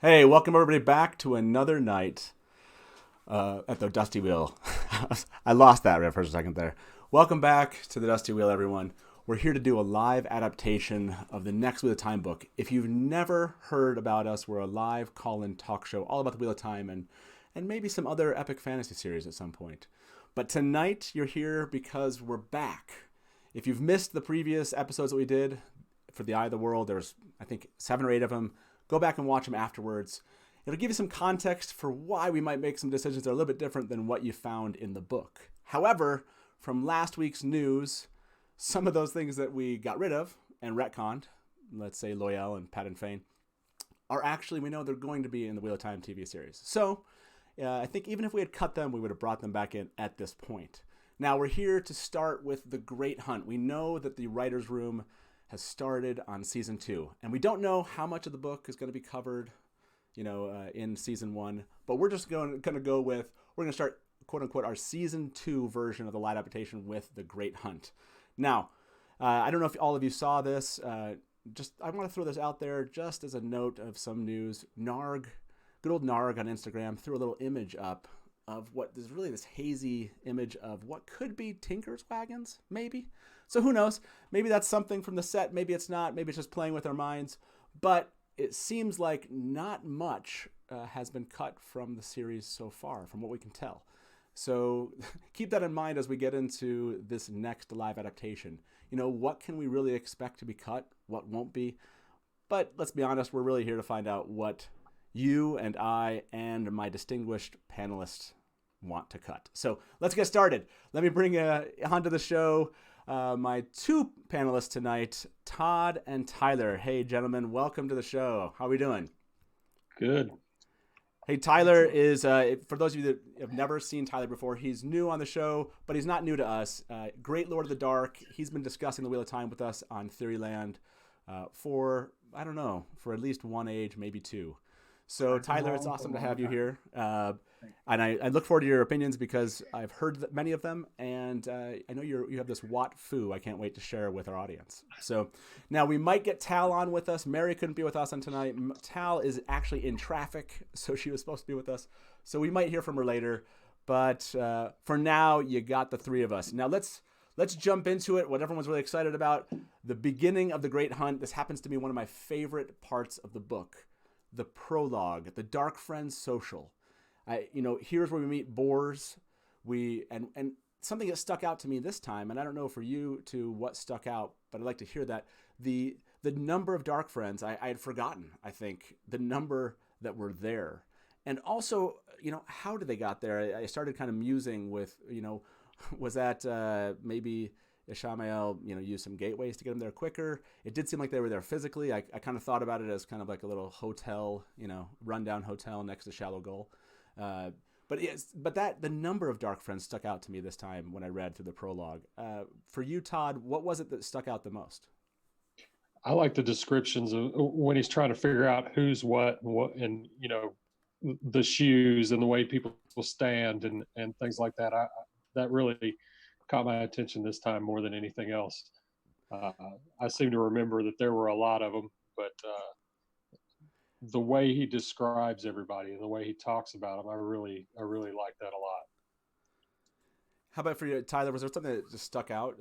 Hey, welcome everybody back to another night at the Dusty Wheel. I lost that right for a second there. Welcome back to the Dusty Wheel, everyone. We're here to do a live adaptation of the next Wheel of Time book. If you've never heard about us, we're a live call-in talk show all about the Wheel of Time and maybe some other epic fantasy series at some point. But tonight you're here because we're back. If you've missed the previous episodes that we did for the Eye of the World, there's I think 7 or 8 of them. Go back and watch them afterwards. It'll give you some context for why we might make some decisions that are a little bit different than what you found in the book. However, from last week's news, some of those things that we got rid of and retconned, let's say Loyal and Padan Fain, are actually, we know they're going to be in the Wheel of Time TV series. So I think even if we had cut them, we would have brought them back in at this point. Now we're here to start with The Great Hunt. We know that the writer's room has started on season 2, and we don't know how much of the book is going to be covered, in season 1. But we're just going to go with, we're going to start quote unquote our season 2 version of the live adaptation with The Great Hunt. Now, I don't know if all of you saw this. I want to throw this out there just as a note of some news. Narg, good old Narg on Instagram, threw a little image up of what is really this hazy image of what could be Tinker's wagons, maybe. So who knows? Maybe that's something from the set. Maybe it's not. Maybe it's just playing with our minds. But it seems like not much has been cut from the series so far, from what we can tell. So keep that in mind as we get into this next live adaptation. What can we really expect to be cut? What won't be? But let's be honest, we're really here to find out what you and I and my distinguished panelists want to cut. So let's get started. Let me bring onto the show my 2 panelists tonight, Todd and Tyler. Hey, gentlemen, welcome to the show. How are we doing? Good. Hey, Tyler is, for those of you that have never seen Tyler before, he's new on the show, but he's not new to us. Great Lord of the Dark. He's been discussing the Wheel of Time with us on Theoryland for at least 1 age, maybe 2. So, Tyler, it's awesome to have you here. And I look forward to your opinions because I've heard many of them, and I know you have this Wat Fu I can't wait to share with our audience. So now we might get Tal on with us. Mary couldn't be with us on tonight. Tal is actually in traffic, so she was supposed to be with us. So we might hear from her later. But for now, you got the 3 of us. Now let's jump into it, what everyone's really excited about. The beginning of The Great Hunt. This happens to be one of my favorite parts of the book. The prologue, the Darkfriend Social. Here's where we meet Boars. And something that stuck out to me this time, and I don't know for you to what stuck out, but I'd like to hear that. The number of Dark Friends, I had forgotten, I think, the number that were there. And also, how did they got there? I started kind of musing with, was that maybe Ishmael, used some gateways to get them there quicker. It did seem like they were there physically. I kind of thought about it as kind of like a little hotel, rundown hotel next to Shallow Gull. But the number of Dark Friends stuck out to me this time when I read through the prologue. For you, Todd, what was it that stuck out the most? I like the descriptions of when he's trying to figure out who's what, and the shoes and the way people stand and things like that. That really caught my attention this time more than anything else. I seem to remember that there were a lot of them, but the way he describes everybody and the way he talks about them, I really like that a lot. How about for you, Tyler? Was there something that just stuck out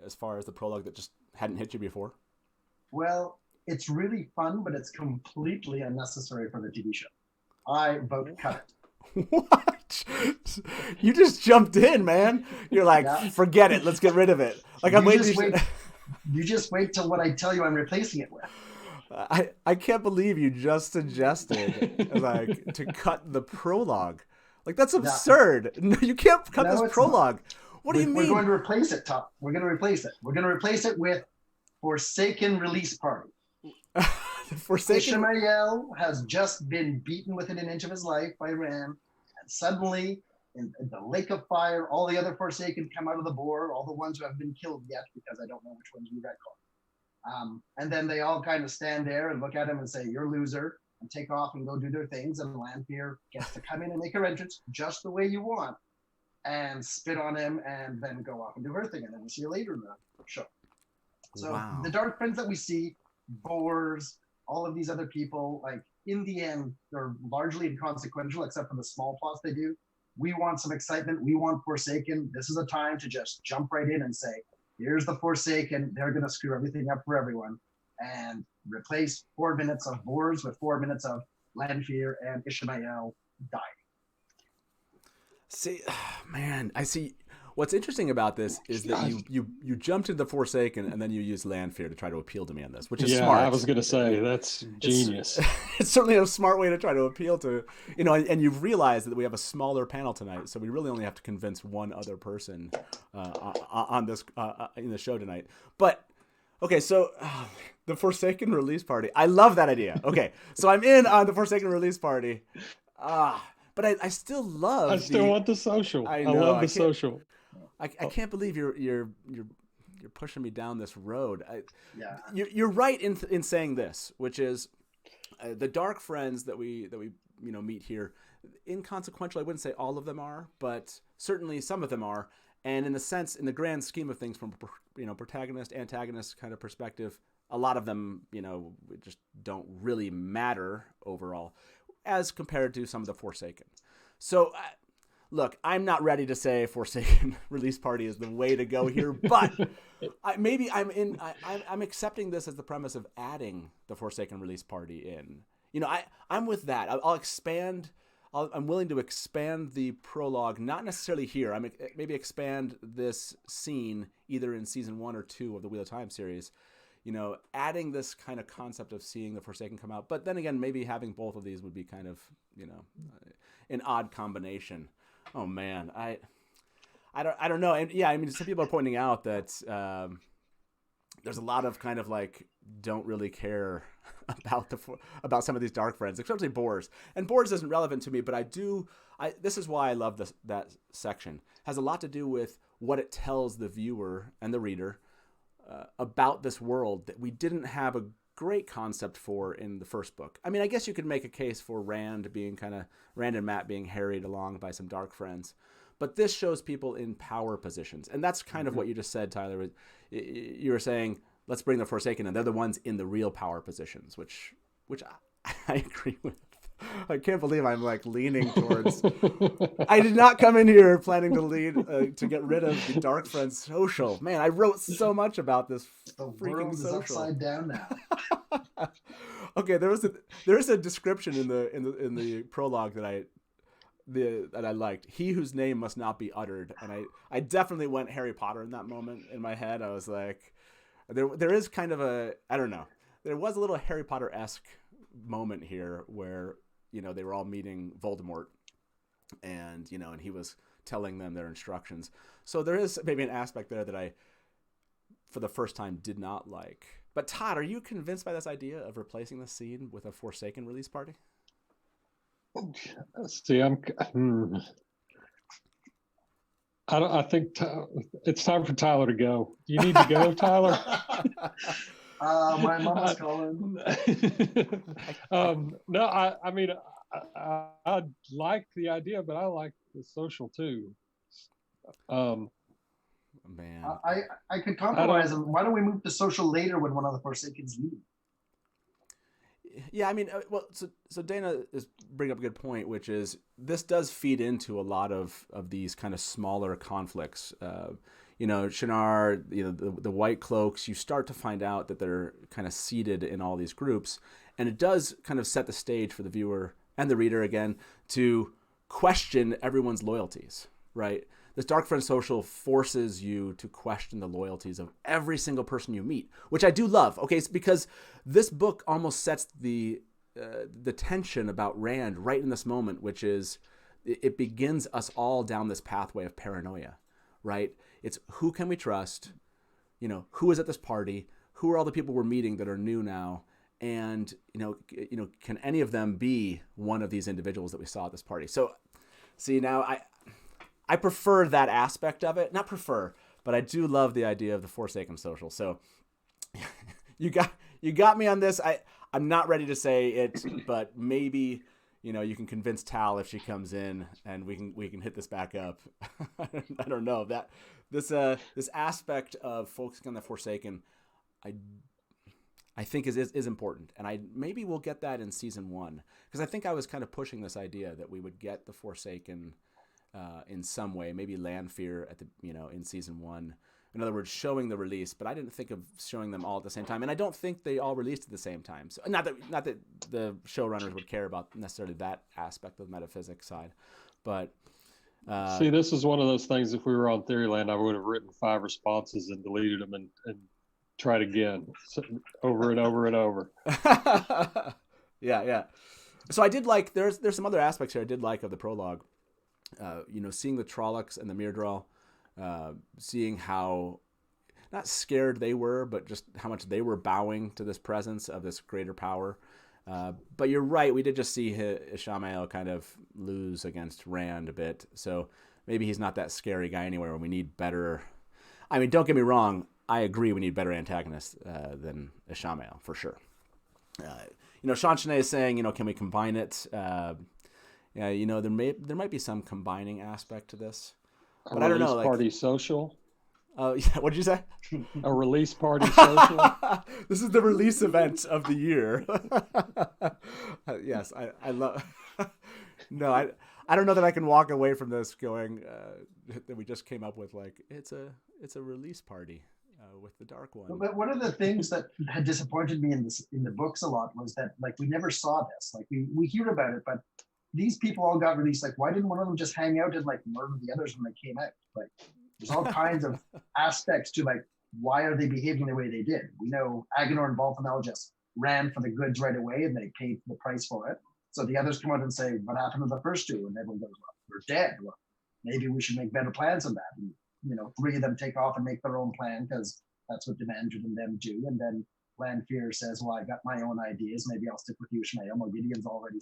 as far as the prologue that just hadn't hit you before? Well, it's really fun, but it's completely unnecessary for the TV show. I vote cut it. What? You just jumped in, man. You're like, forget it. Let's get rid of it. Like I'm waiting. You just wait till what I tell you I'm replacing it with. I can't believe you just suggested like to cut the prologue. Like that's absurd. No, you can't cut this prologue. What do you mean? We're going to replace it, Tom. We're going to replace it. We're going to replace it with Forsaken Release Party. Ishmael has just been beaten within an inch of his life by Ram, and suddenly in the lake of fire, all the other Forsaken come out of the boar, all the ones who have been killed yet, because I don't know which ones we retcon. And then they all kind of stand there and look at him and say, "You're a loser," and take off and go do their things. And Lanfear gets to come in and make her entrance just the way you want, and spit on him, and then go off and do her thing. And then we'll see you later in the show. So the Dark Friends that we see, Boars, all of these other people, like in the end, they're largely inconsequential except for the small plots they do. We want some excitement. We want Forsaken. This is a time to just jump right in and say, here's the Forsaken. They're going to screw everything up for everyone. And replace 4 minutes of Boars with 4 minutes of Lanfear and Ishmael dying. See, man, I see. What's interesting about this is that you jumped into the Forsaken and then you used Lanfear to try to appeal to me on this, which is smart. I was going to say, that's genius. It's certainly a smart way to try to appeal to, and you've realized that we have a smaller panel tonight, so we really only have to convince one other person on this in the show tonight. But okay, so the Forsaken release party. I love that idea. Okay, so I'm in on the Forsaken release party. But I still love. I still want the social. I love the social. I can't believe you're pushing me down this road. You're right in saying this, which is the dark friends that we meet here. Inconsequential, I wouldn't say all of them are, but certainly some of them are. And in the grand scheme of things, from protagonist, antagonist kind of perspective, a lot of them just don't really matter overall, as compared to some of the Forsaken. So, look, I'm not ready to say Forsaken release party is the way to go here, but I'm accepting this as the premise of adding the Forsaken release party in. I'm with that. I'll expand. I'm willing to expand the prologue, not necessarily here. Maybe expand this scene either in season 1 or 2 of the Wheel of Time series. Adding this kind of concept of seeing the Forsaken come out. But then again, maybe having both of these would be kind of, an odd combination. Oh man, I don't know. And yeah, some people are pointing out that there's a lot of kind of like don't really care about some of these dark friends, especially Boars. And Boars isn't relevant to me, but this is why I love that section. It has a lot to do with what it tells the viewer and the reader about this world that we didn't have a great concept for in the first book. I guess you could make a case for Rand and Matt being harried along by some dark friends, but this shows people in power positions. And that's kind of what you just said, Tyler. You were saying, let's bring the Forsaken in. They're the ones in the real power positions, which I agree with. I can't believe I'm like leaning towards. I did not come in here planning to lead to get rid of the Darkfriend Social. Man, I wrote so much about this. The world is upside down now. Okay, there is a description in the prologue that I liked. He whose name must not be uttered, and I definitely went Harry Potter in that moment in my head. I was like, there is kind of a, I don't know. There was a little Harry Potter-esque moment here where they were all meeting Voldemort, and and he was telling them their instructions. So there is maybe an aspect there that I, for the first time, did not like. But Todd, are you convinced by this idea of replacing the scene with a Forsaken release party? See, I think it's time for Tyler to go. Do you need to go, Tyler? My mama's calling. No, I like the idea, but I like the social too. Man, I could compromise. Why don't we move to social later when one of the Forsakens leave? Yeah, so Dana is bringing up a good point, which is this does feed into a lot of these kind of smaller conflicts. Shannara, the White Cloaks, you start to find out that they're kind of seated in all these groups, and it does kind of set the stage for the viewer and the reader again to question everyone's loyalties, right? This Darkfriend Social forces you to question the loyalties of every single person you meet, which I do love. Okay, it's because this book almost sets the tension about Rand right in this moment, which is it begins us all down this pathway of paranoia, right? It's who can we trust? Who is at this party? Who are all the people we're meeting that are new now? And can any of them be one of these individuals that we saw at this party? So, see, now I prefer that aspect of it. Not prefer, but I do love the idea of the Forsaken Social. So you got me on this. I'm not ready to say it, but maybe you can convince Tal if she comes in and we can hit this back up. I don't know that this aspect of focusing on the Forsaken. I think is important, and maybe we'll get that in season 1, because I think I was kind of pushing this idea that we would get the Forsaken in some way, maybe Lanfear at the in season 1. In other words, showing the release, but I didn't think of showing them all at the same time, and I don't think they all released at the same time. So not that the showrunners would care about necessarily that aspect of the metaphysics side, but see, this is one of those things. If we were on Theoryland, I would have written 5 responses and deleted them and tried again, over and over and over. Yeah. So I did like there's some other aspects here I did like of the prologue. Seeing the Trollocs and the Myrddraal, seeing how not scared they were, but just how much they were bowing to this presence of this greater power. But you're right, we did just see Ishamael kind of lose against Rand a bit, so maybe he's not that scary guy anywhere. We need better. I mean, don't get me wrong, I agree we need better antagonists than Ishamael, for sure. Seanchan is saying, can we combine it? There might be some combining aspect to this, but I don't know. Party social. Yeah, what did you say? A release party social. This is the release event of the year. Yes, I love. No, I don't know that I can walk away from this going that we just came up with it's a release party with the Dark One. But one of the things that had disappointed me in the books a lot was that we never saw this. We hear about it, but these people all got released. Why didn't one of them just hang out and murder the others when they came out? There's all kinds of aspects to why are they behaving the way they did? We know Agenor and Balthamel just ran for the goods right away and they paid the price for it. So the others come out and say, what happened to the first 2? And everyone goes, well, we're dead. Well, maybe we should make better plans than that. And, 3 of them take off and make their own plan because that's what Demandred and them do. And then Lanfear says, well, I got my own ideas. Maybe I'll stick with you, Shayol. Well, Gideon's already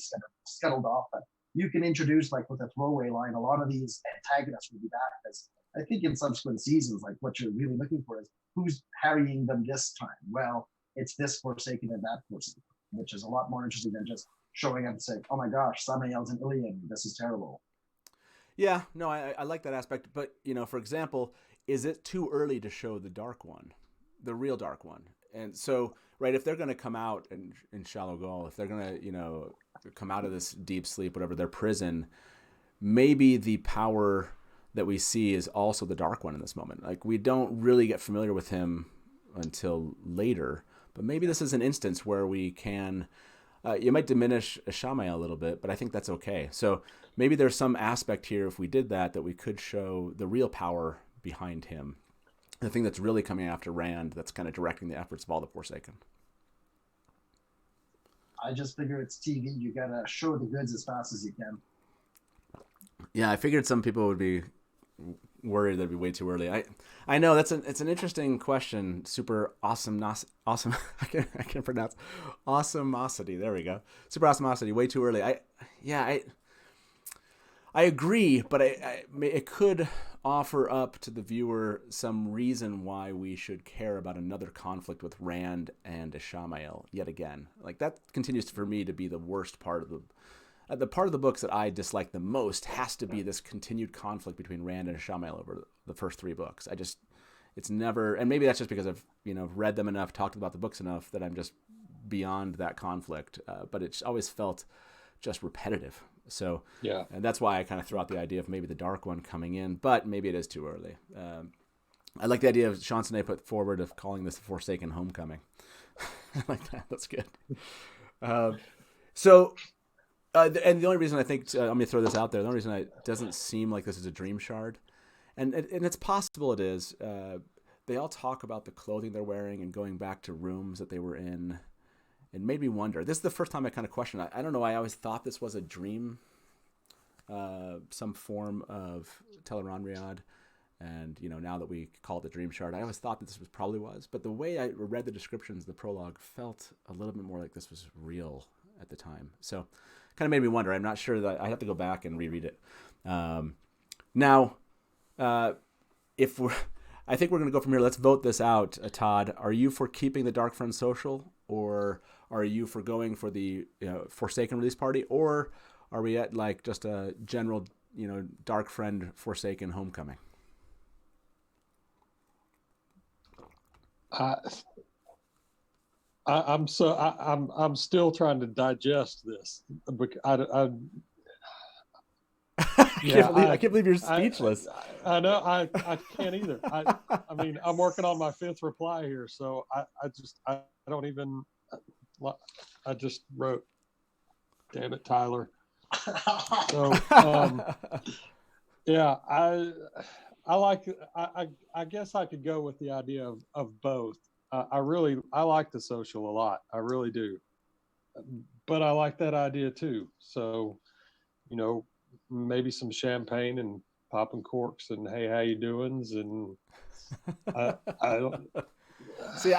scuttled off. But you can introduce, with a throwaway line, a lot of these antagonists will be back. Because I think in subsequent seasons, what you're really looking for is who's harrying them this time. Well, it's this Forsaken and that Forsaken, which is a lot more interesting than just showing up and saying, oh my gosh, Samael's an Ilian. This is terrible. Yeah, no, I like that aspect. But, for example, is it too early to show the Dark One, the real Dark One? And so, right, if they're going to come out in Shallow Ghul, if they're going to, come out of this deep sleep, whatever, their prison, maybe the power that we see is also the Dark One in this moment. We don't really get familiar with him until later, but maybe this is an instance where we can, you might diminish Ishamael a little bit, but I think that's okay. So maybe there's some aspect here, if we did that we could show the real power behind him. The thing that's really coming after Rand, that's kind of directing the efforts of all the Forsaken. I just figure it's TV. You gotta show the goods as fast as you can. Yeah, I figured some people would be worried that'd be way too early. I know it's an interesting question. Super awesome. I can't pronounce awesomosity. There we go. Super awesomosity. Way too early. I agree, but it could offer up to the viewer some reason why we should care about another conflict with Rand and Ishamael yet again. That continues for me to be the worst part of the part of the books that I dislike the most has to be this continued conflict between Rand and Ishamael over the first 3 books. It's never, and maybe that's just because I've read them enough, talked about the books enough that I'm just beyond that conflict. But it's always felt just repetitive. So yeah, and that's why I kind of threw out the idea of maybe the Dark One coming in, but maybe it is too early. I like the idea of Seanchan put forward of calling this the Forsaken Homecoming. I like that. That's good. And the only reason I think, I'm going to throw this out there, the only reason it doesn't seem like this is a dream shard, and it's possible it is, they all talk about the clothing they're wearing and going back to rooms that they were in. It made me wonder. This is the first time I kind of questioned. I don't know. I always thought this was a dream, some form of Tel'aran'rhiod. And, now that we call it the Dream Shard, I always thought that this probably was. But the way I read the descriptions, the prologue, felt a little bit more like this was real at the time. So kind of made me wonder. I'm not sure that I have to go back and reread it. Now, I think we're going to go from here. Let's vote this out. Todd, are you for keeping the Darkfriend Social, or are you for going for the Forsaken release party, or are we at just a general Darkfriend Forsaken homecoming? I'm still trying to digest this. I can't believe you're speechless. I know I can't either. I mean, I'm working on my 5th reply here, so I don't even. I just wrote, damn it, Tyler. So yeah, I guess I could go with the idea of both. I like the social a lot. I really do. But I like that idea too. So, maybe some champagne and popping corks and hey, how you doings? And I don't see.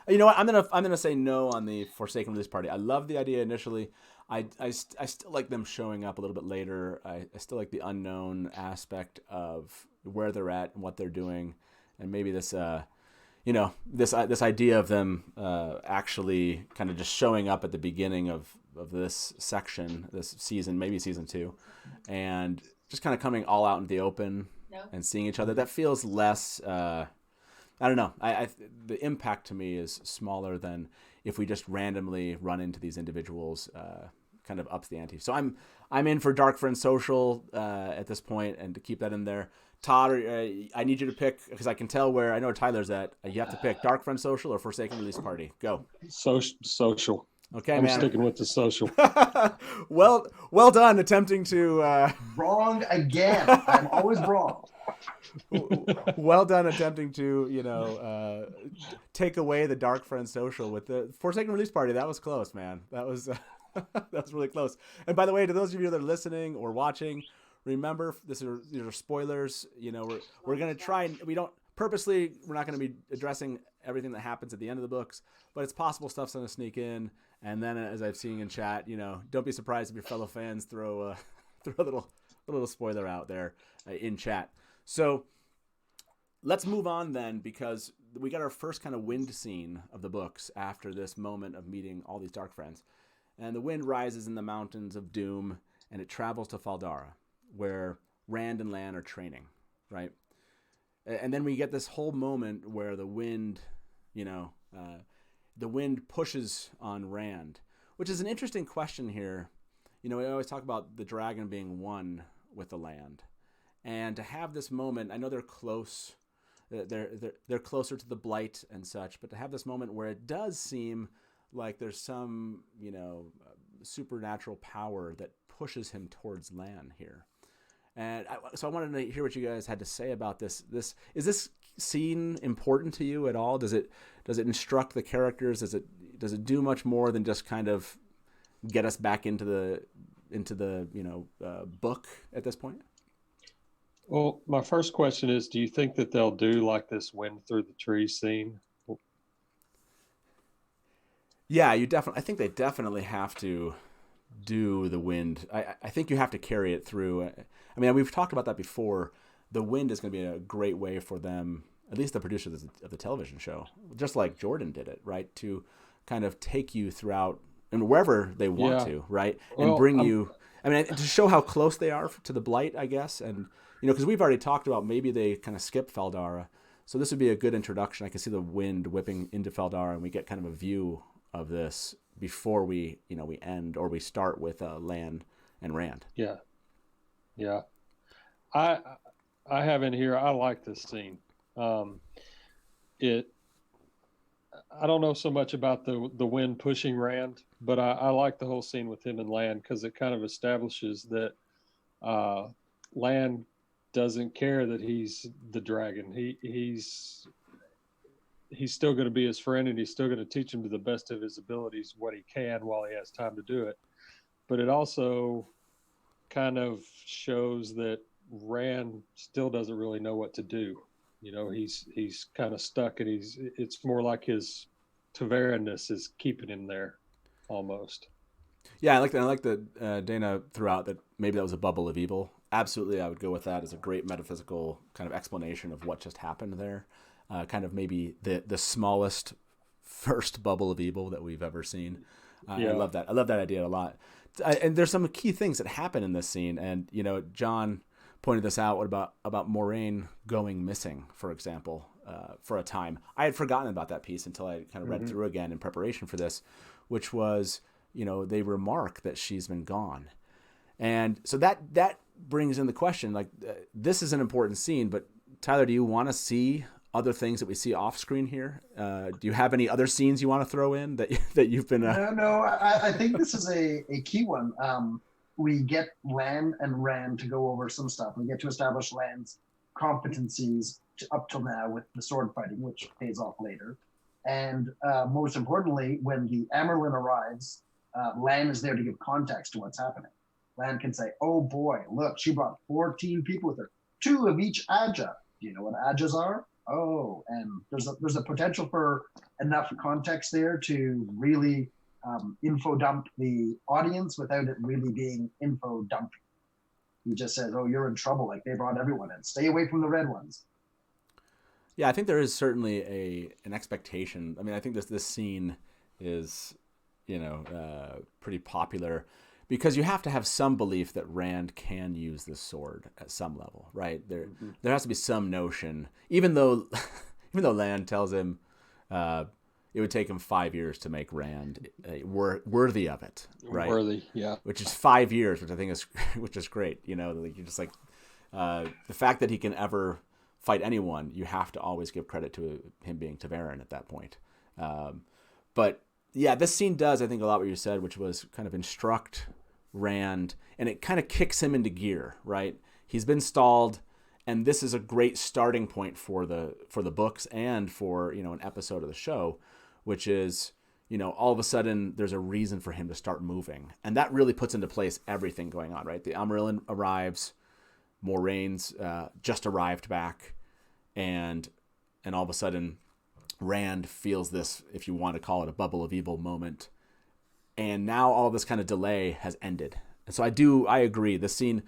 You know what? I'm gonna say no on the Forsaken Release Party. I love the idea initially. I still like them showing up a little bit later. I still like the unknown aspect of where they're at and what they're doing, and maybe this this idea of them actually kind of just showing up at the beginning of this section, this season, maybe season 2, and just kind of coming all out into the open and seeing each other. That feels less. I don't know. The impact to me is smaller than if we just randomly run into these individuals. Kind of ups the ante. So I'm in for Darkfriend Social at this point, and to keep that in there. Todd, I need you to pick, because I can tell where I know Tyler's at. You have to pick Darkfriend Social or Forsaken Release Party. Go. Social. Okay, I'm man. sticking with the social. well done attempting to... Wrong again. I'm always wrong. Well done attempting to, take away the Darkfriend Social with the Forsaken Release Party. That was close, man. That was really close. And by the way, to those of you that are listening or watching, remember, these are spoilers. We're going to try, and we're not going to be addressing everything that happens at the end of the books, but it's possible stuff's going to sneak in. And then, as I've seen in chat, don't be surprised if your fellow fans throw a little spoiler out there in chat. So let's move on then, because we got our first kind of wind scene of the books after this moment of meeting all these dark friends. And the wind rises in the mountains of Doom, and it travels to Faldara, where Rand and Lan are training, right? And then we get this whole moment where the wind, the wind pushes on Rand, which is an interesting question here. We always talk about the dragon being one with the land, and to have this moment, I know they're close, they're closer to the blight and such, but to have this moment where it does seem like there's some, supernatural power that pushes him towards Lan here. And so I wanted to hear what you guys had to say about this. Is this scene important to you at all? Does it instruct the characters? Does it do much more than just kind of get us back into the book at this point? Well, my first question is, do you think that they'll do like this wind through the trees scene? Yeah, I think they definitely have to do the wind. I think you have to carry it through. I mean, we've talked about that before. The wind is going to be a great way for them, at least the producers of the television show, just like Jordan did it, right? To kind of take you throughout and wherever they want to, right? And bring you, to show how close they are to the blight, I guess. And, because we've already talked about maybe they kind of skip Faldara. So this would be a good introduction. I can see the wind whipping into Faldara, and we get kind of a view of this before we end, or we start with Lan and Rand. Yeah. I have in here, I like this scene. I don't know so much about the wind pushing Rand, but I like the whole scene with him and Lan, because it kind of establishes that Lan doesn't care that he's the dragon. He's still going to be his friend, and he's still going to teach him to the best of his abilities what he can while he has time to do it. But it also kind of shows that Rand still doesn't really know what to do. He's kind of stuck, and it's more like his Taveranness is keeping him there almost. Yeah, I like that. I like that Dana threw out that maybe that was a bubble of evil. Absolutely, I would go with that as a great metaphysical kind of explanation of what just happened there. Kind of maybe the smallest first bubble of evil that we've ever seen. I love that. I love that idea a lot. And there's some key things that happen in this scene. And, John pointed this out. What about Moraine going missing, for example? for a time. I had forgotten about that piece until I kind of read through again in preparation for this, which was, they remark that she's been gone. And so that brings in the question, like, this is an important scene, but Tyler, do you want to see other things that we see off screen here? Do you have any other scenes you want to throw in that you've been? No, I think this is a key one. We get Lan and Rand to go over some stuff. We get to establish Lan's competencies up till now with the sword fighting, which pays off later. And most importantly, when the Amyrlin arrives, Lan is there to give context to what's happening. Lan can say, oh boy, look, she brought 14 people with her, 2 of each Aja. Do you know what Ajas are? Oh, and there's a potential for enough context there to really info dump the audience without it really being info dumping. He just says, oh, you're in trouble, like they brought everyone in. Stay away from the red ones. Yeah, I think there is certainly an expectation. I mean, I think this scene is, pretty popular because you have to have some belief that Rand can use this sword at some level, right? There has to be some notion, even though Lan tells him it would take him 5 years to make Rand worthy of it, right? Worthy, yeah. Which is 5 years, which I think is great. Like you're just like the fact that he can ever fight anyone, you have to always give credit to him being Ta'veren at that point. But yeah, this scene does, I think, a lot what you said, which was kind of instruct Rand, and it kind of kicks him into gear, right? He's been stalled, and this is a great starting point for the books and for an episode of the show, which is all of a sudden there's a reason for him to start moving, and that really puts into place everything going on, right? The Amyrlin arrives, Moraine's just arrived back, and all of a sudden Rand feels this, if you want to call it a bubble of evil moment, and now all this kind of delay has ended. And so I agree. The scene,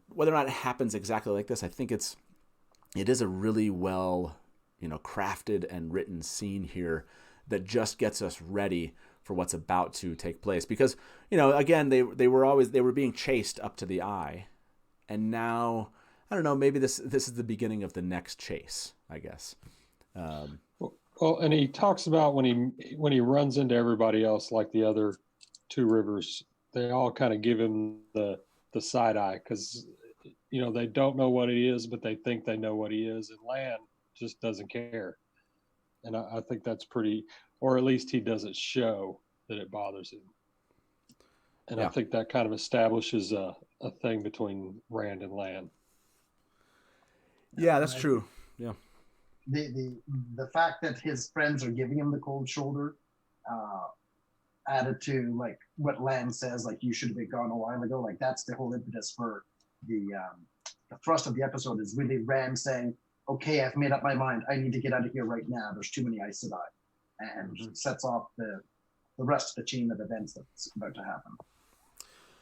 whether or not it happens exactly like this, I think it is a really well, crafted and written scene here that just gets us ready for what's about to take place. Because, again, they were being chased up to the eye, and now, I don't know, maybe this is the beginning of the next chase, I guess. Well, and he talks about when he runs into everybody else, like the other 2 rivers, they all kind of give him the side eye because, they don't know what he is, but they think they know what he is. And Lan just doesn't care. And I think that's pretty, or at least he doesn't show that it bothers him. And yeah. I think that kind of establishes a thing between Rand and Lan. Yeah, that's true. Yeah. The fact that his friends are giving him the cold shoulder, added to like what Lan says, like you should have been gone a while ago. Like that's the whole impetus for the thrust of the episode is really Rand saying, "Okay, I've made up my mind. I need to get out of here right now. There's too many Aes Sedai," and sets off the rest of the chain of events that's about to happen.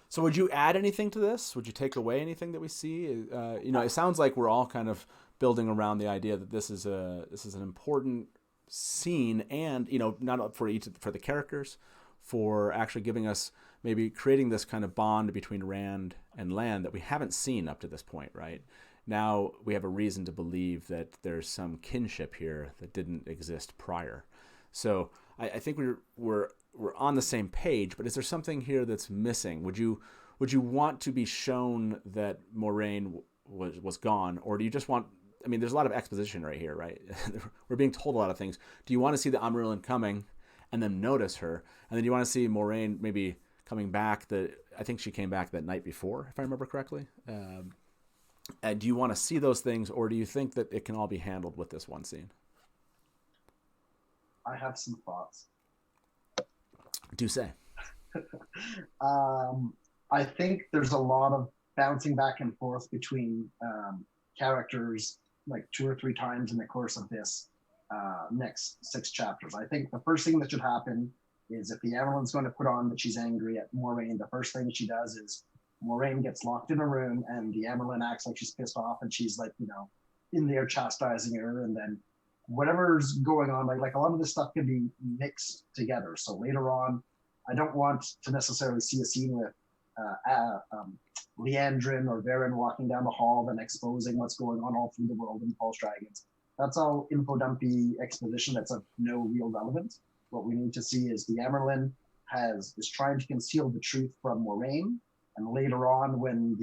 So would you add anything to this? Would you take away anything that we see? It sounds like we're all kind of building around the idea that this is an important scene, and not for the characters, for actually giving us, maybe creating this kind of bond between Rand and Lan that we haven't seen up to this point, right? Now we have a reason to believe that there's some kinship here that didn't exist prior. So I think we're on the same page, but is there something here that's missing? Would you want to be shown that Moraine was gone, or do you just want? I mean, there's a lot of exposition right here, right? We're being told a lot of things. Do you want to see the Amyrlin coming and then notice her, and then you want to see Moraine maybe coming back? I think she came back that night before, if I remember correctly. And do you want to see those things, or do you think that it can all be handled with this one scene? I have some thoughts. Do say. I think there's a lot of bouncing back and forth between characters like 2 or 3 times in the course of this next 6 chapters. I think the first thing that should happen is if the Amyrlin's going to put on that she's angry at Moraine, the first thing she does is Moraine gets locked in a room and the Amyrlin acts like she's pissed off and she's like, in there chastising her, and then whatever's going on, like a lot of this stuff can be mixed together. So later on, I don't want to necessarily see a scene with Leandrin or Varen walking down the hall and exposing what's going on all through the world in False Dragons. That's all info dumpy exposition that's of no real relevance. What we need to see is the Amyrlin is trying to conceal the truth from Moraine, and later on, when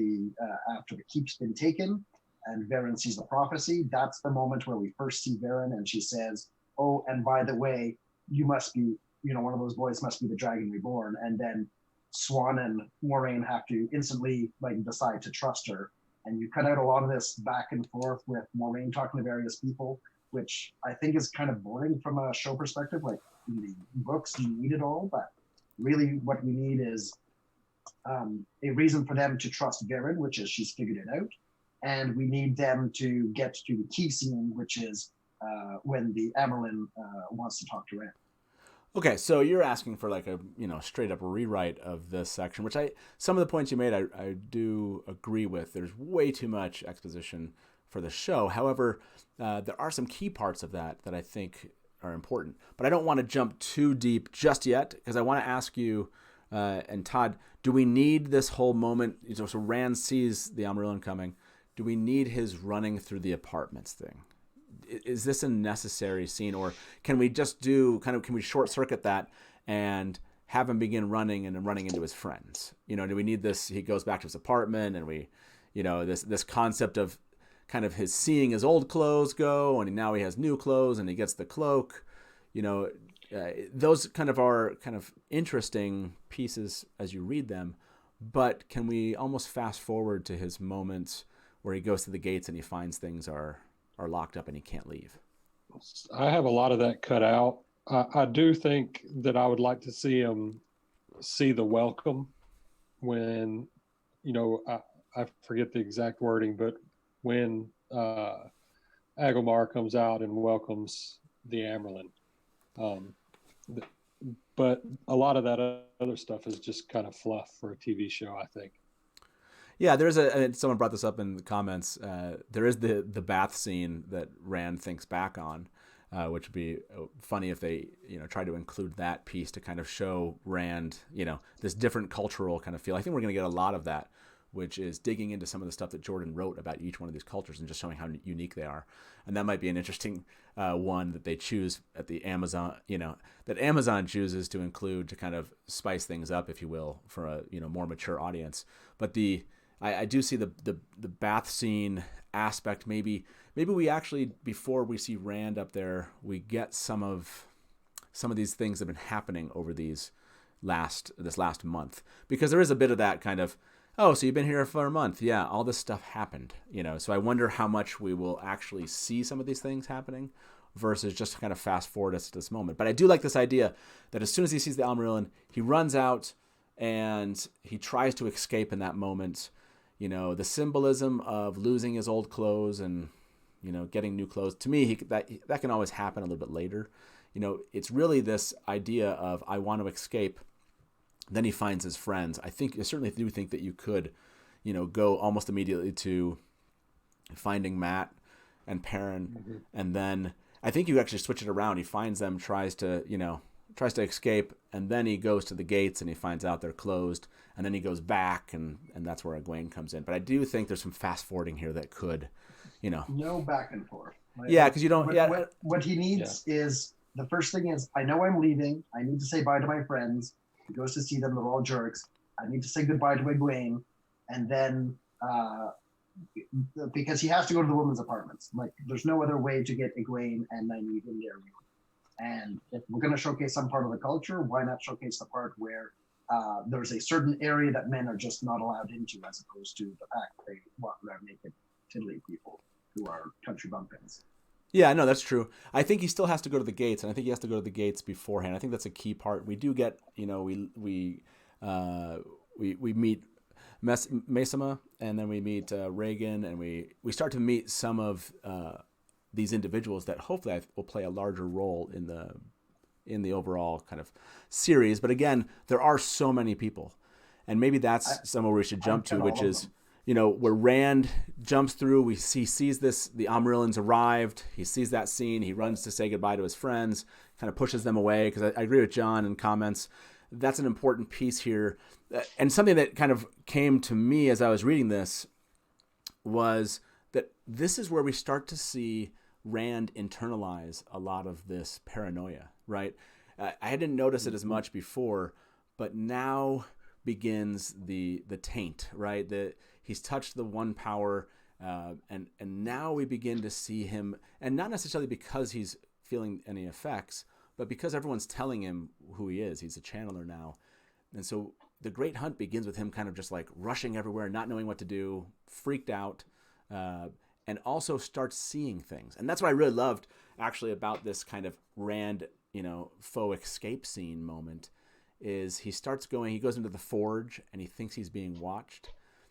after the keep's been taken, and Varen sees the prophecy, that's the moment where we first see Varen, and she says, "Oh, and by the way, you must be, one of those boys must be the Dragon Reborn." And then Swan and Moraine have to instantly decide to trust her. And you cut out a lot of this back and forth with Moraine talking to various people, which I think is kind of boring from a show perspective. Like in the books, you need it all, but really what we need is a reason for them to trust Varen, which is she's figured it out. And we need them to get to the key scene, which is when the Amyrlin wants to talk to Rand. Okay, so you're asking for like a straight up rewrite of this section, which some of the points you made I do agree with. There's way too much exposition for the show. However, there are some key parts of that I think are important. But I don't want to jump too deep just yet, because I want to ask you and Todd, do we need this whole moment? So Rand sees the Amyrlin coming. Do we need his running through the apartments thing? Is this a necessary scene, or can we just can we short circuit that and have him begin running and then running into his friends? Do we need this? He goes back to his apartment, and we, this concept of kind of his seeing his old clothes go, and now he has new clothes, and he gets the cloak. Those kind of are kind of interesting pieces as you read them, but can we almost fast forward to his moments where he goes to the gates and he finds things are locked up and he can't leave? I have a lot of that cut out. I do think that I would like to see him see the welcome when, I forget the exact wording, but when Agomar comes out and welcomes the Amyrlin. But a lot of that other stuff is just kind of fluff for a TV show, I think. Yeah, someone brought this up in the comments. There is the bath scene that Rand thinks back on, which would be funny if they, try to include that piece to kind of show Rand, this different cultural kind of feel. I think we're going to get a lot of that, which is digging into some of the stuff that Jordan wrote about each one of these cultures and just showing how unique they are. And that might be an interesting one that they choose at the Amazon, that Amazon chooses to include to kind of spice things up, if you will, for a more mature audience. But I do see the bath scene aspect. Maybe we actually, before we see Rand up there, we get some of these things that have been happening over this last month, because there is a bit of that kind of, oh, so you've been here for a month. Yeah, all this stuff happened, So I wonder how much we will actually see some of these things happening versus just kind of fast forward us to this moment. But I do like this idea that as soon as he sees the Amyrlin, he runs out and he tries to escape in that moment. The symbolism of losing his old clothes and, getting new clothes. To me, that can always happen a little bit later. It's really this idea of, I want to escape. Then he finds his friends. I certainly do think that you could, go almost immediately to finding Matt and Perrin. Mm-hmm. And then I think you actually switch it around. He finds them, tries to escape, and then he goes to the gates and he finds out they're closed, and then he goes back, and that's where Egwene comes in. But I do think there's some fast forwarding here that could, no back and forth. Yeah, because you don't. What he needs is, the first thing is, I know I'm leaving. I need to say bye to my friends. He goes to see them. They're all jerks. I need to say goodbye to Egwene, and then because he has to go to the women's apartments. There's no other way to get Egwene and Nynaeve in there. And if we're going to showcase some part of the culture, why not showcase the part where there's a certain area that men are just not allowed into, as opposed to the fact that they walk around naked tiddly people who are country bumpkins. Yeah, no, that's true. I think he still has to go to the gates, and I think he has to go to the gates beforehand. I think that's a key part. We do get, we meet Mesama, and then we meet Reagan, and we start to meet some of these individuals that hopefully will play a larger role in the overall kind of series. But again, there are so many people, and maybe that's somewhere we should jump to, which is, where Rand jumps through. He sees the Amyrlin's arrived. He sees that scene. He runs to say goodbye to his friends, kind of pushes them away. Because I agree with John in comments. That's an important piece here, and something that kind of came to me as I was reading this was that this is where we start to see Rand internalize a lot of this paranoia, right? I hadn't noticed it as much before, but now begins the taint, right? He's touched the one power, and now we begin to see him, and not necessarily because he's feeling any effects, but because everyone's telling him who he is. He's a channeler now. And so the Great Hunt begins with him kind of just like rushing everywhere, not knowing what to do, freaked out, and also starts seeing things. And that's what I really loved actually about this kind of Rand, faux escape scene moment, is he goes into the forge and he thinks he's being watched.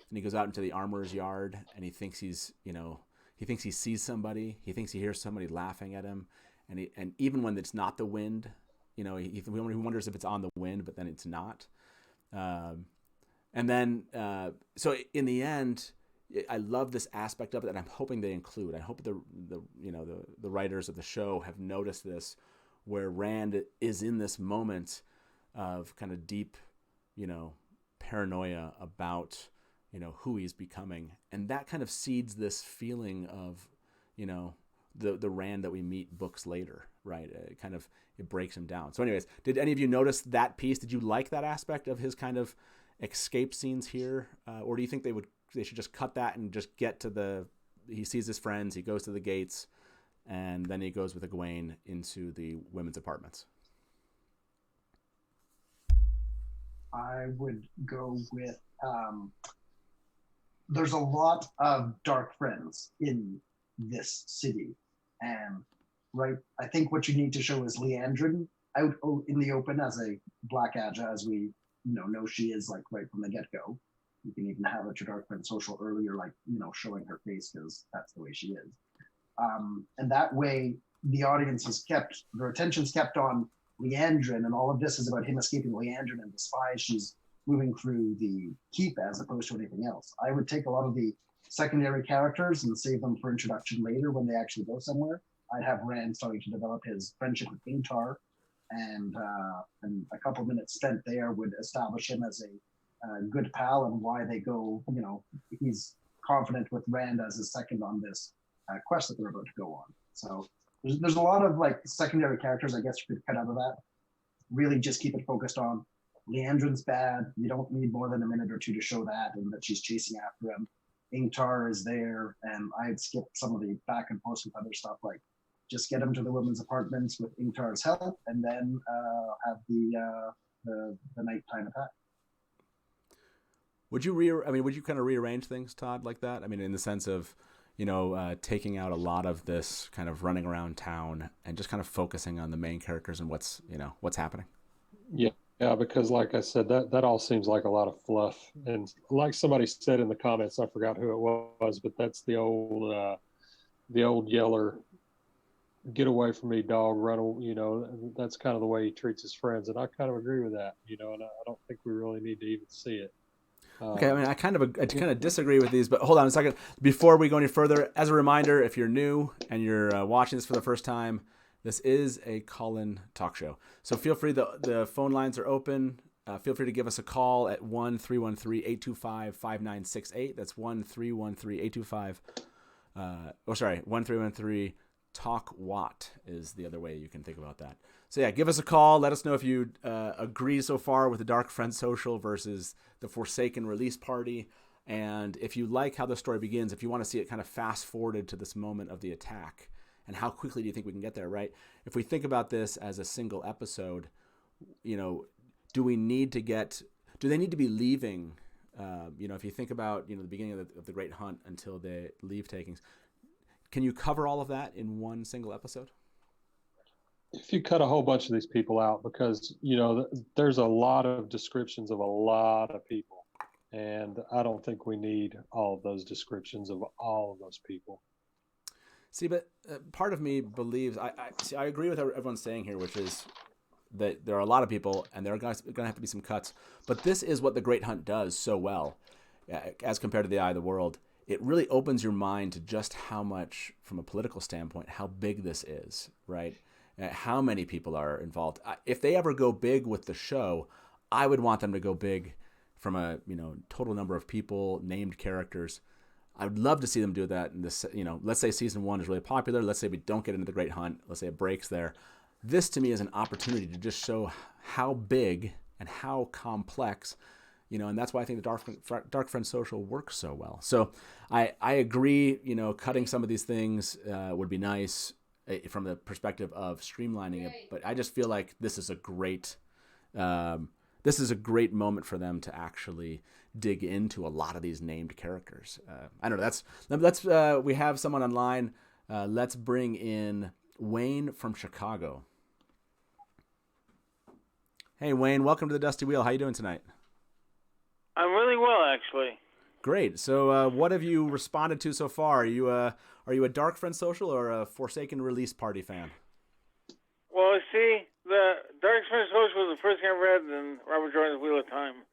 And he goes out into the armorer's yard and he thinks he sees somebody. He thinks he hears somebody laughing at him. And even when it's not the wind, he wonders if it's on the wind, but then it's not. So in the end, I love this aspect of it, and I'm hoping they include. I hope the writers of the show have noticed this, where Rand is in this moment of kind of deep, paranoia about, who he's becoming, and that kind of seeds this feeling of, the Rand that we meet books later, right? It breaks him down. So anyways, did any of you notice that piece? Did you like that aspect of his kind of escape scenes here? Or do you think they should just cut that and just get to he sees his friends, he goes to the gates, and then he goes with Egwene into the women's apartments? I would go with, there's a lot of dark friends in this city. And I think what you need to show is Liandrin out in the open as a Black Aja, as we know she is, like, right from the get-go. You can even have it to Darkfriend Social earlier, like, showing her face, because that's the way she is. And that way, the audience their attention's kept on Liandrin, and all of this is about him escaping Liandrin and the spies she's moving through the keep, as opposed to anything else. I would take a lot of the secondary characters and save them for introduction later when they actually go somewhere. I'd have Rand starting to develop his friendship with Ingtar, and a couple minutes spent there would establish him as a good pal, and why they go, he's confident with Rand as his second on this quest that they're about to go on. So there's a lot of like secondary characters I guess you could cut out of that. Really just keep it focused on Leandrin's bad. You don't need more than a minute or two to show that, and that she's chasing after him. Ingtar is there, and I'd skip some of the back and forth with other stuff, like just get him to the women's apartments with Ingtar's help, and then have the nighttime attack. Would you kind of rearrange things, Todd, like that? I mean, in the sense of, taking out a lot of this kind of running around town and just kind of focusing on the main characters and what's happening. Yeah, because like I said, that all seems like a lot of fluff. And like somebody said in the comments, I forgot who it was, but that's the old yeller, get away from me, dog, run, that's kind of the way he treats his friends. And I kind of agree with that, and I don't think we really need to even see it. Okay, I mean, I kind of disagree with these, but hold on a second. Before we go any further, as a reminder, if you're new and you're watching this for the first time, this is a call-in talk show. So feel free, the phone lines are open. Feel free to give us a call at 1-313-825-5968. That's 1-313-825. 1-313-TALK-WATT is the other way you can think about that. So yeah, give us a call. Let us know if you agree so far with the Darkfriend Social versus the Forsaken release party. And if you like how the story begins, if you want to see it kind of fast forwarded to this moment of the attack, and how quickly do you think we can get there, right? If we think about this as a single episode, do they need to be leaving, if you think about, the beginning of the Great Hunt until the leave takings, can you cover all of that in one single episode? If you cut a whole bunch of these people out, because, there's a lot of descriptions of a lot of people, and I don't think we need all of those descriptions of all of those people. See, but part of me believes, I agree with what everyone's saying here, which is that there are a lot of people and there are going to have to be some cuts. But this is what the Great Hunt does so well, as compared to the Eye of the World. It really opens your mind to just how much, from a political standpoint, how big this is, right? How many people are involved. If they ever go big with the show, I would want them to go big from a total number of people, named characters. I would love to see them do that in this, let's say season 1 is really popular. Let's say we don't get into the Great Hunt. Let's say it breaks there. This to me is an opportunity to just show how big and how complex, and that's why I think the Darkfriend Social works so well. So I agree, cutting some of these things would be nice from the perspective of streamlining it. But I just feel like this is a great moment for them to actually dig into a lot of these named characters. I don't know. Let's we have someone online. Let's bring in Wayne from Chicago. Hey, Wayne, welcome to the Dusty Wheel. How you doing tonight? I'm really well, actually. Great. So what have you responded to so far? Are you a Darkfriend Social or a Forsaken Release Party fan? Well, see, the Darkfriend Social was the first thing I read in Robert Jordan's Wheel of Time.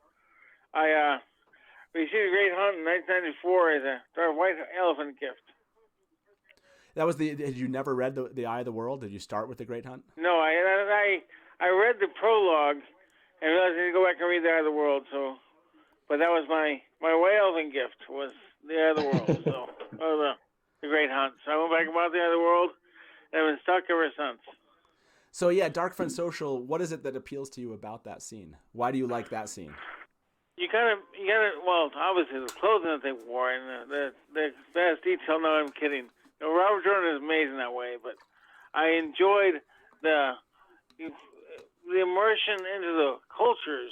I received a Great Hunt in 1994 as a white elephant gift. That was Had you never read the Eye of the World? Did you start with the Great Hunt? No, I read the prologue and realized I need to go back and read the Eye of the World. But that was my white elephant gift was the Eye of the World. The Great Hunt. So I went back and bought the Eye of the World, and I've been stuck ever since. So yeah, Darkfriend Social. What is it that appeals to you about that scene? Why do you like that scene? You gotta. Well, obviously the clothing that they wore and the best detail. No, I'm kidding. Robert Jordan is amazing that way, but I enjoyed the immersion into the cultures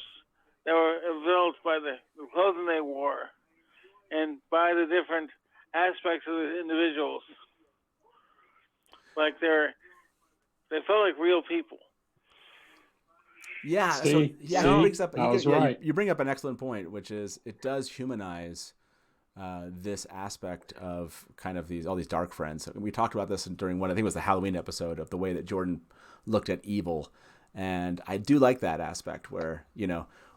that were enveloped by the clothing they wore and by the different aspects of the individuals. Like they felt like real people. Yeah. You bring up an excellent point, which is it does humanize this aspect of kind of all these dark friends. We talked about this during I think it was the Halloween episode of the way that Jordan looked at evil. And I do like that aspect where,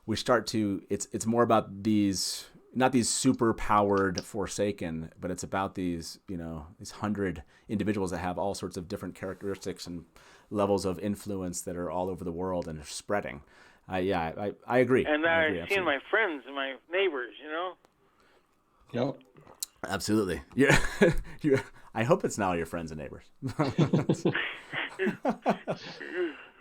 we start to, it's more about these, not these super powered Forsaken, but it's about these 100 individuals that have all sorts of different characteristics and levels of influence that are all over the world and are spreading. I agree. And I've seen my friends and my neighbors, Yep. Absolutely. Yeah. I hope it's now your friends and neighbors.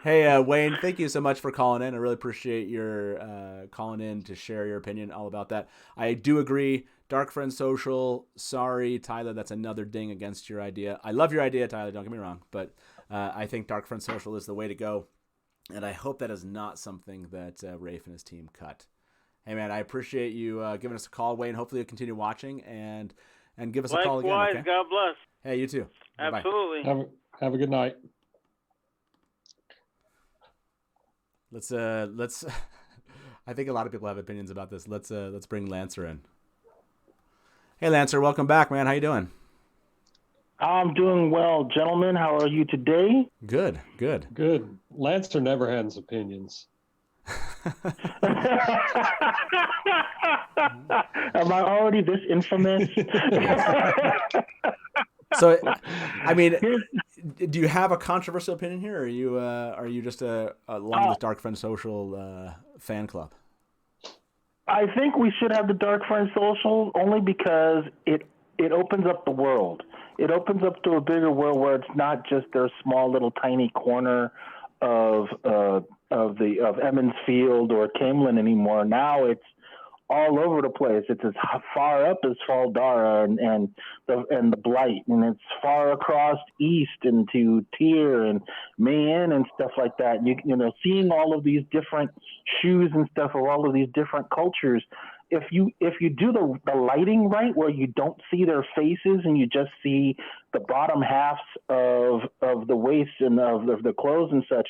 Hey, Wayne, thank you so much for calling in. I really appreciate your calling in to share your opinion all about that. I do agree. Darkfriend Social, sorry, Tyler, that's another ding against your idea. I love your idea, Tyler, don't get me wrong, but I think Darkfriend Social is the way to go, and I hope that is not something that Rafe and his team cut. Hey, man, I appreciate you giving us a call, Wayne. Hopefully you'll continue watching and give us a call again. Likewise, okay? God bless. Hey, you too. Absolutely. Bye-bye. Have a good night. Let's I think a lot of people have opinions about this. Let's bring Lancer in. Hey Lancer, welcome back, man. How you doing? I'm doing well, gentlemen. How are you today? Good. Lancer never has opinions. Am I already this infamous? So, I mean, do you have a controversial opinion here, or are you just along with Darkfriend Social fan club? I think we should have the Darkfriend Social only because it opens up the world. It opens up to a bigger world where it's not just their small little tiny corner of Emmons Field or Camelin anymore. Now it's all over the place. It's as far up as Fall Dara and the Blight, and it's far across east into Tyr and Mayen and stuff like that. You know, seeing all of these different shoes and stuff of all of these different cultures. If you do the lighting right, where you don't see their faces and you just see the bottom halves of the waist and of the clothes and such,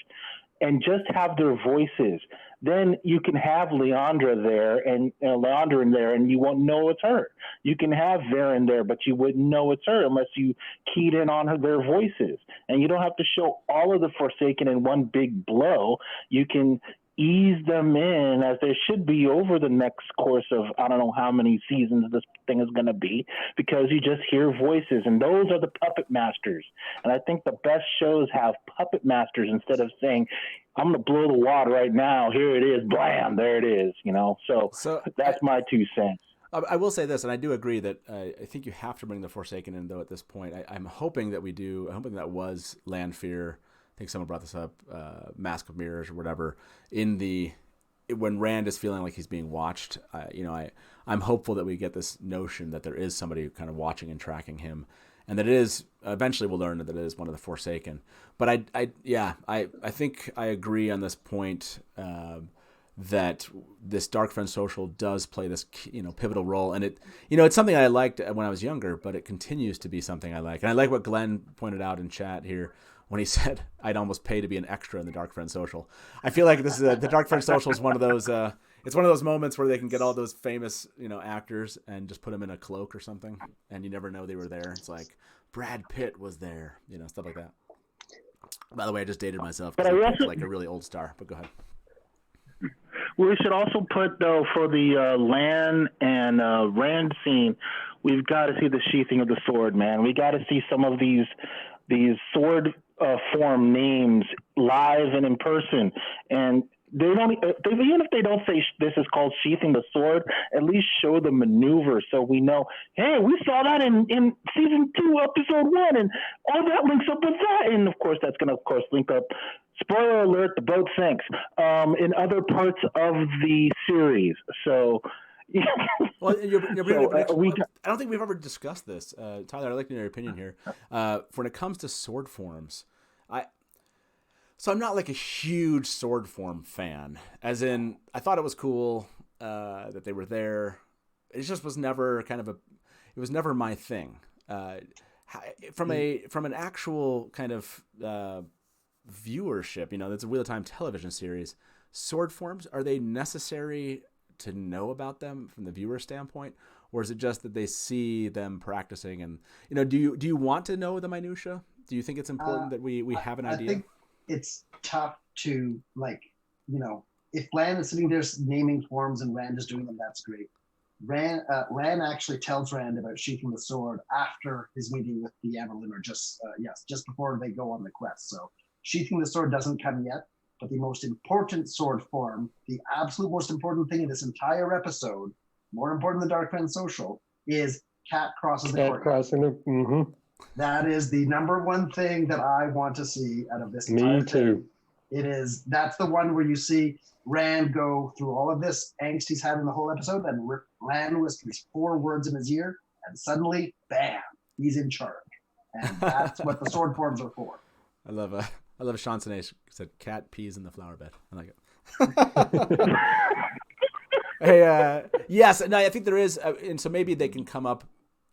and just have their voices, then you can have Leandra there and Leandra in there, and you won't know it's her. You can have Varen there, but you wouldn't know it's her unless you keyed in on their voices. And you don't have to show all of the Forsaken in one big blow. You can ease them in as they should be over the next course of I don't know how many seasons this thing is going to be, because you just hear voices, and those are the puppet masters. And I think the best shows have puppet masters instead of saying, I'm going to blow the wad right now, here it is, blam, there it is, you know. So that's my 2 cents. I will say this, and I do agree that I think you have to bring the Forsaken in, though, at this point. I'm hoping that we do. I'm hoping that was Lanfear. I think someone brought this up, Mask of Mirrors or whatever, when Rand is feeling like he's being watched. I'm hopeful that we get this notion that there is somebody kind of watching and tracking him, and that it is, eventually we'll learn that it is one of the Forsaken. But I think I agree on this point, that this Darkfriend Social does play this, pivotal role. And it's something I liked when I was younger, but it continues to be something I like. And I like what Glenn pointed out in chat here when he said, I'd almost pay to be an extra in the Darkfriend Social. I feel like this is the Darkfriend Social is one of those, it's one of those moments where they can get all those famous, actors and just put them in a cloak or something. And you never know they were there. It's like Brad Pitt was there, stuff like that. By the way, I just dated myself because I picked like a really old star, but go ahead. We should also put, though, for the Lan and Rand scene, we've got to see the sheathing of the sword, man. We got to see some of these sword form names live and in person. And even if they don't say this is called sheathing the sword, at least show the maneuver so we know, hey, we saw that in season 2, episode 1, and all that links up with that. And, of course, that's going to, link up. Spoiler alert, the boat sinks in other parts of the series. So, well, I don't think we've ever discussed this. Tyler, I'd like to know your opinion here. When it comes to sword forms, so I'm not like a huge sword form fan. As in, I thought it was cool that they were there. It just was never it was never my thing. From an actual kind of viewership, that's a real-time television series. Sword forms, are they necessary to know about them from the viewer standpoint, or is it just that they see them practicing? And do you want to know the minutia? Do you think it's important that we have an idea? I think it's tough to if Lan is sitting there naming forms and Rand is doing them, that's great. Lan actually tells Rand about sheathing the sword after his meeting with the Amyrlin, or just before they go on the quest. So sheathing the sword doesn't come yet, but the most important sword form, the absolute most important thing in this entire episode, more important than Darkfriend Social, is Cat crosses the court. That is the number one thing that I want to see out of this entire thing. It is. That's the one where you see Rand go through all of this angst he's had in the whole episode, and Rand whispers 4 words in his ear, and suddenly, bam, he's in charge. And that's what the sword forms are for. I love Sean Sinead said cat pees in the flower bed. I like it. Hey, yes, no, I think there is, and so maybe they can come up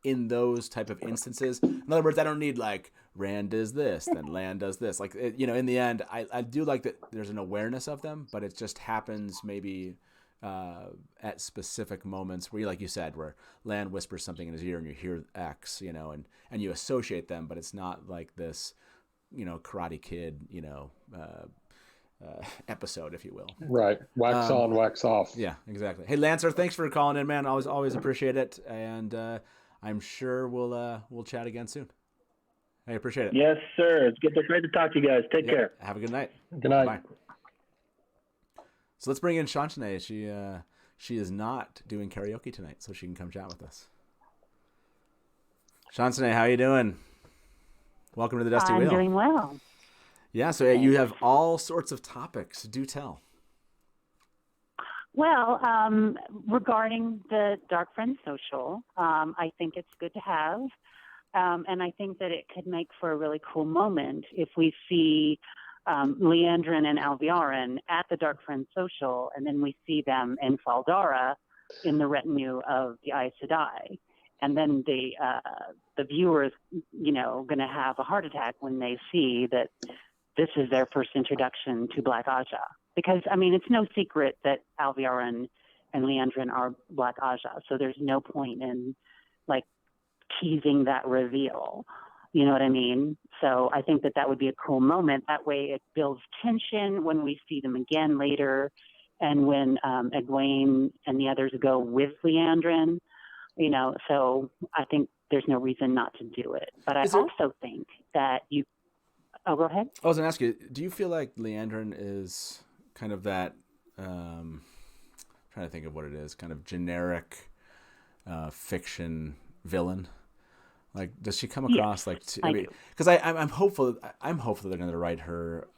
in those type of instances. In other words, I don't need like Rand does this, then Lan does this. Like, in the end, I do like that there's an awareness of them, but it just happens maybe at specific moments where, like you said, where Lan whispers something in his ear and you hear X, and you associate them, but it's not like this, Karate Kid, episode, if you will. Right. Wax on, wax off. Yeah, exactly. Hey, Lancer, thanks for calling in, man. Always appreciate it. And I'm sure we'll chat again soon. Hey, appreciate it. Yes, sir. It's great to talk to you guys. Take care. Have a good night. Good night. Bye. So let's bring in Shayol. She is not doing karaoke tonight, so she can come chat with us. Shayol, how you doing? Welcome to the Dusty Wheel. I'm doing well. Yeah, so you have all sorts of topics. Do tell. Well, regarding the Darkfriend Social, I think it's good to have. And I think that it could make for a really cool moment if we see Liandrin and Alviarin at the Darkfriend Social, and then we see them in Dara in the retinue of the Aes Sedai. And then the viewer is, going to have a heart attack when they see that this is their first introduction to Black Aja. Because, it's no secret that Alviarin and Liandrin are Black Aja, so there's no point in, teasing that reveal. You know what I mean? So I think that would be a cool moment. That way it builds tension when we see them again later, and when Egwene and the others go with Liandrin, so I think there's no reason not to do it. But also think that go ahead. I was going to ask you, do you feel like Liandrin is kind of that, trying to think of what it is, kind of generic fiction villain? Like, does she come across I mean, do. because I'm hopeful. I'm hopeful they're going to write her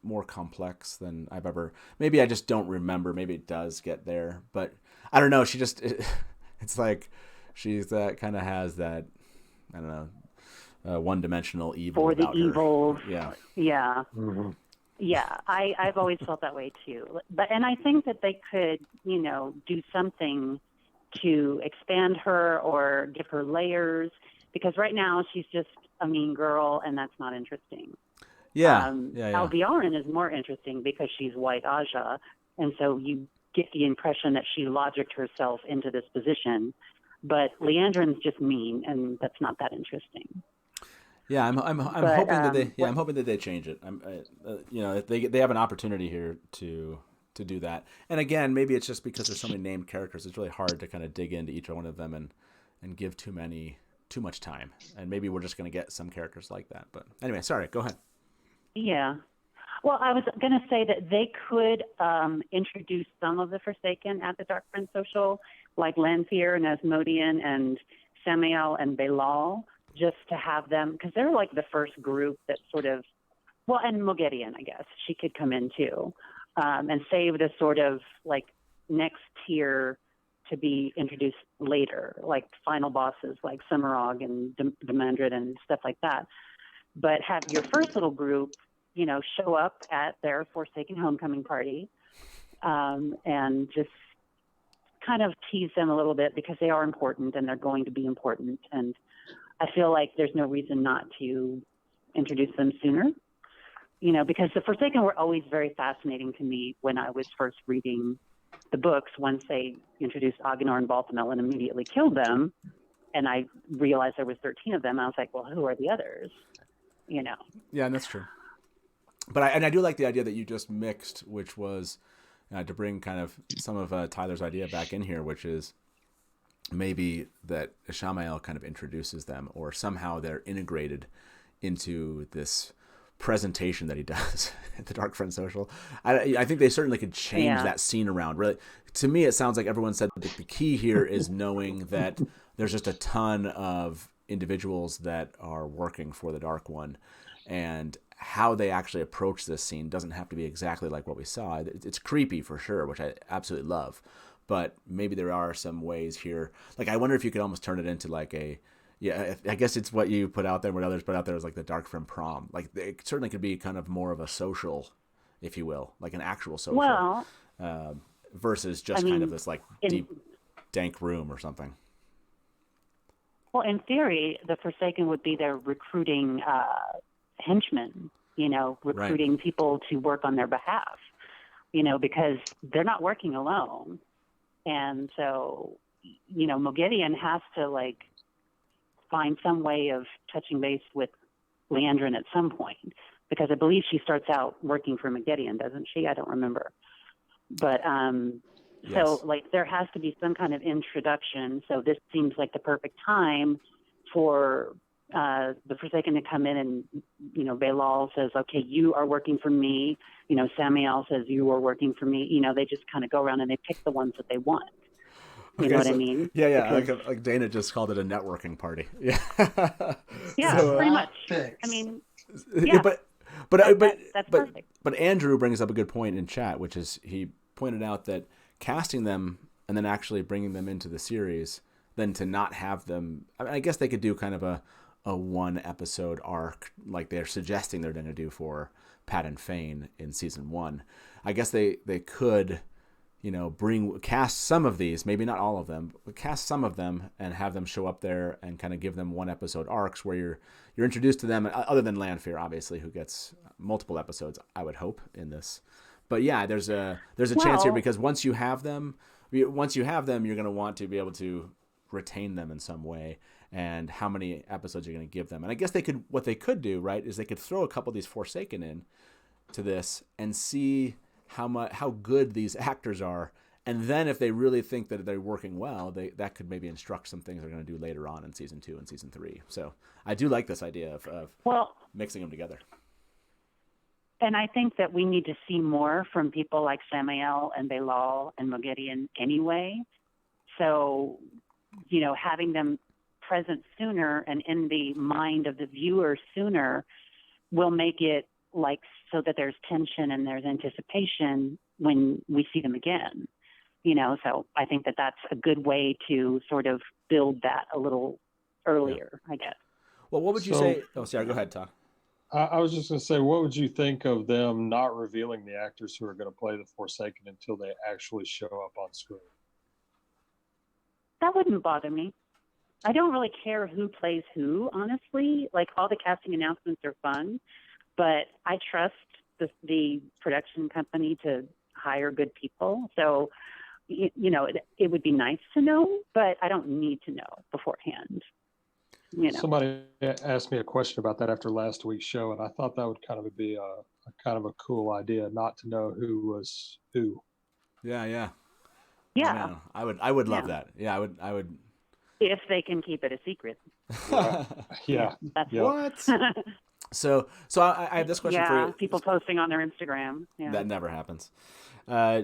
more complex than I've ever. Maybe I just don't remember. Maybe it does get there, but I don't know. She just it's like she's that kind of has that, I don't know, one-dimensional evil For the about her. evils. Yeah. Yeah. Mm-hmm. Yeah, I've always felt that way too. And I think that they could, do something to expand her or give her layers, because right now she's just a mean girl, and that's not interesting. Yeah. Alviarin is more interesting because she's White Aja, and so you get the impression that she logicked herself into this position. But Leandrin's just mean, and that's not that interesting. Yeah, I'm hoping that they I'm hoping that they change it. They have an opportunity here to do that. And again, maybe it's just because there's so many named characters. It's really hard to kind of dig into each one of them and give too much time. And maybe we're just going to get some characters like that. But anyway, sorry, go ahead. Yeah. Well, I was going to say that they could introduce some of the Forsaken at the Darkfriend Social, like Lanfear and Asmodean and Samael and Belal, just to have them, because they're like the first group that sort of, and Mogedian, I guess, she could come in too, and save the sort of like next tier to be introduced later, like final bosses like Sumerog and Demandred and stuff like that. But have your first little group, show up at their Forsaken homecoming party, and just kind of tease them a little bit, because they are important and they're going to be important. And I feel like there's no reason not to introduce them sooner, because the Forsaken were always very fascinating to me when I was first reading the books. Once they introduced Agenor and Balthamel and immediately killed them, and I realized there was 13 of them, I was like, well, who are the others? Yeah, and that's true. But I do like the idea that you just mixed, which was to bring kind of some of Tyler's idea back in here, which is maybe that Ishamael kind of introduces them, or somehow they're integrated into this presentation that he does at the Darkfriend Social. I think they certainly could change that scene around. Really, to me, it sounds like everyone said that the key here is knowing that there's just a ton of individuals that are working for the Dark One, and how they actually approach this scene doesn't have to be exactly like what we saw. It's creepy for sure, which I absolutely love. But maybe there are some ways here. Like, I wonder if you could almost turn it into like I guess it's what you put out there, what others put out there is like the Darkfriend prom. Like, it certainly could be kind of more of a social, if you will, like an actual social, versus just kind of this like deep, dank room or something. Well, in theory, the Forsaken would be their recruiting henchmen, recruiting people to work on their behalf, because they're not working alone. And so, Mogedian has to like find some way of touching base with Leandrin at some point, because I believe she starts out working for Mogedian, doesn't she? I don't remember. But Yes. So like there has to be some kind of introduction. So this seems like the perfect time for the Forsaken to come in, and Belal says, okay, you are working for me. Samael says, you are working for me. They just kind of go around and they pick the ones that they want. You know what I mean? Yeah. Because, like Dana just called it a networking party. Yeah. Yeah, So, pretty much. Fix. I mean, that's perfect. But Andrew brings up a good point in chat, which is he pointed out that casting them and then actually bringing them into the series, then to not have them, I guess they could do kind of a one episode arc like they're suggesting they're going to do for Padan Fain in season 1. I guess they could, cast some of these, maybe not all of them, but cast some of them and have them show up there and kind of give them one episode arcs where you're introduced to them, other than Lanfear, obviously, who gets multiple episodes, I would hope, in this. But yeah, there's a chance here, because once you have them, you're going to want to be able to retain them in some way, and how many episodes you're going to give them. And I guess what they could do, right, is they could throw a couple of these Forsaken in to this and see how good these actors are, and then if they really think that they're working well, that could maybe instruct some things they're going to do later on in season 2 and season 3. So I do like this idea of mixing them together. And I think that we need to see more from people like Samael and Belal and Mogedian anyway. So, having them present sooner and in the mind of the viewer sooner will make it so that there's tension and there's anticipation when we see them again. So I think that that's a good way to sort of build that a little earlier, I guess. Well, what would you say? Oh, sorry. Go ahead, Todd. I was just going to say, what would you think of them not revealing the actors who are going to play the Forsaken until they actually show up on screen? That wouldn't bother me. I don't really care who plays who, honestly. All the casting announcements are fun, but I trust the production company to hire good people. So, it would be nice to know, but I don't need to know beforehand. Somebody asked me a question about that after last week's show, and I thought that would kind of be a kind of a cool idea, not to know who was who. Yeah. Yeah. Oh, I would love that. Yeah, I would. If they can keep it a secret. Yeah. What? So I have this question for you. People posting on their Instagram. Yeah. That never happens. Yeah.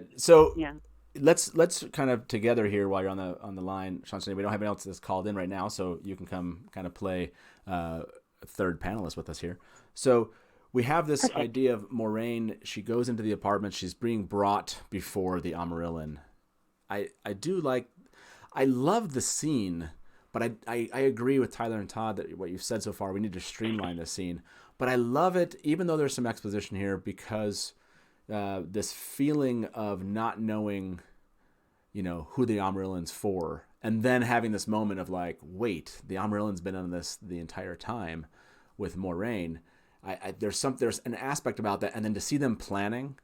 Let's kind of together here while you're on the line, Seanchan. We don't have anyone else that's called in right now, so you can come kind of play third panelist with us here. So we have this idea of Moiraine. She goes into the apartment. She's being brought before the Amyrlin. I love the scene, but I agree with Tyler and Todd that what you've said so far, we need to streamline this scene. But I love it, even though there's some exposition here, because this feeling of not knowing, who the Amyrlin's for, and then having this moment of wait, the Amyrlin's been on this the entire time with Moiraine. There's an aspect about that, and then to see them planning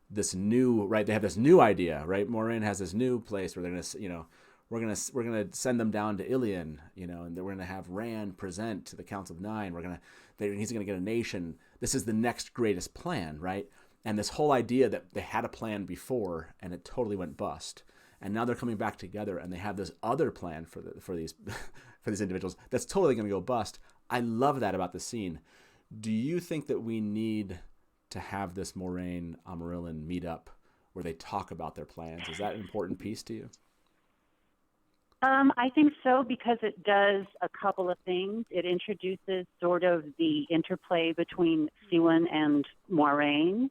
this new, right? They have this new idea, right? Moiraine has this new place where they're gonna, we're gonna send them down to Ilion, and we're gonna have Rand present to the Council of Nine. He's gonna get a nation. This is the next greatest plan, right? And this whole idea that they had a plan before and it totally went bust, and now they're coming back together and they have this other plan for these for these individuals that's totally going to go bust. I love that about the scene. Do you think that we need to have this Moiraine Amyrlin meet up where they talk about their plans? Is that an important piece to you? I think so, because it does a couple of things. It introduces sort of the interplay between Siwan and Moiraine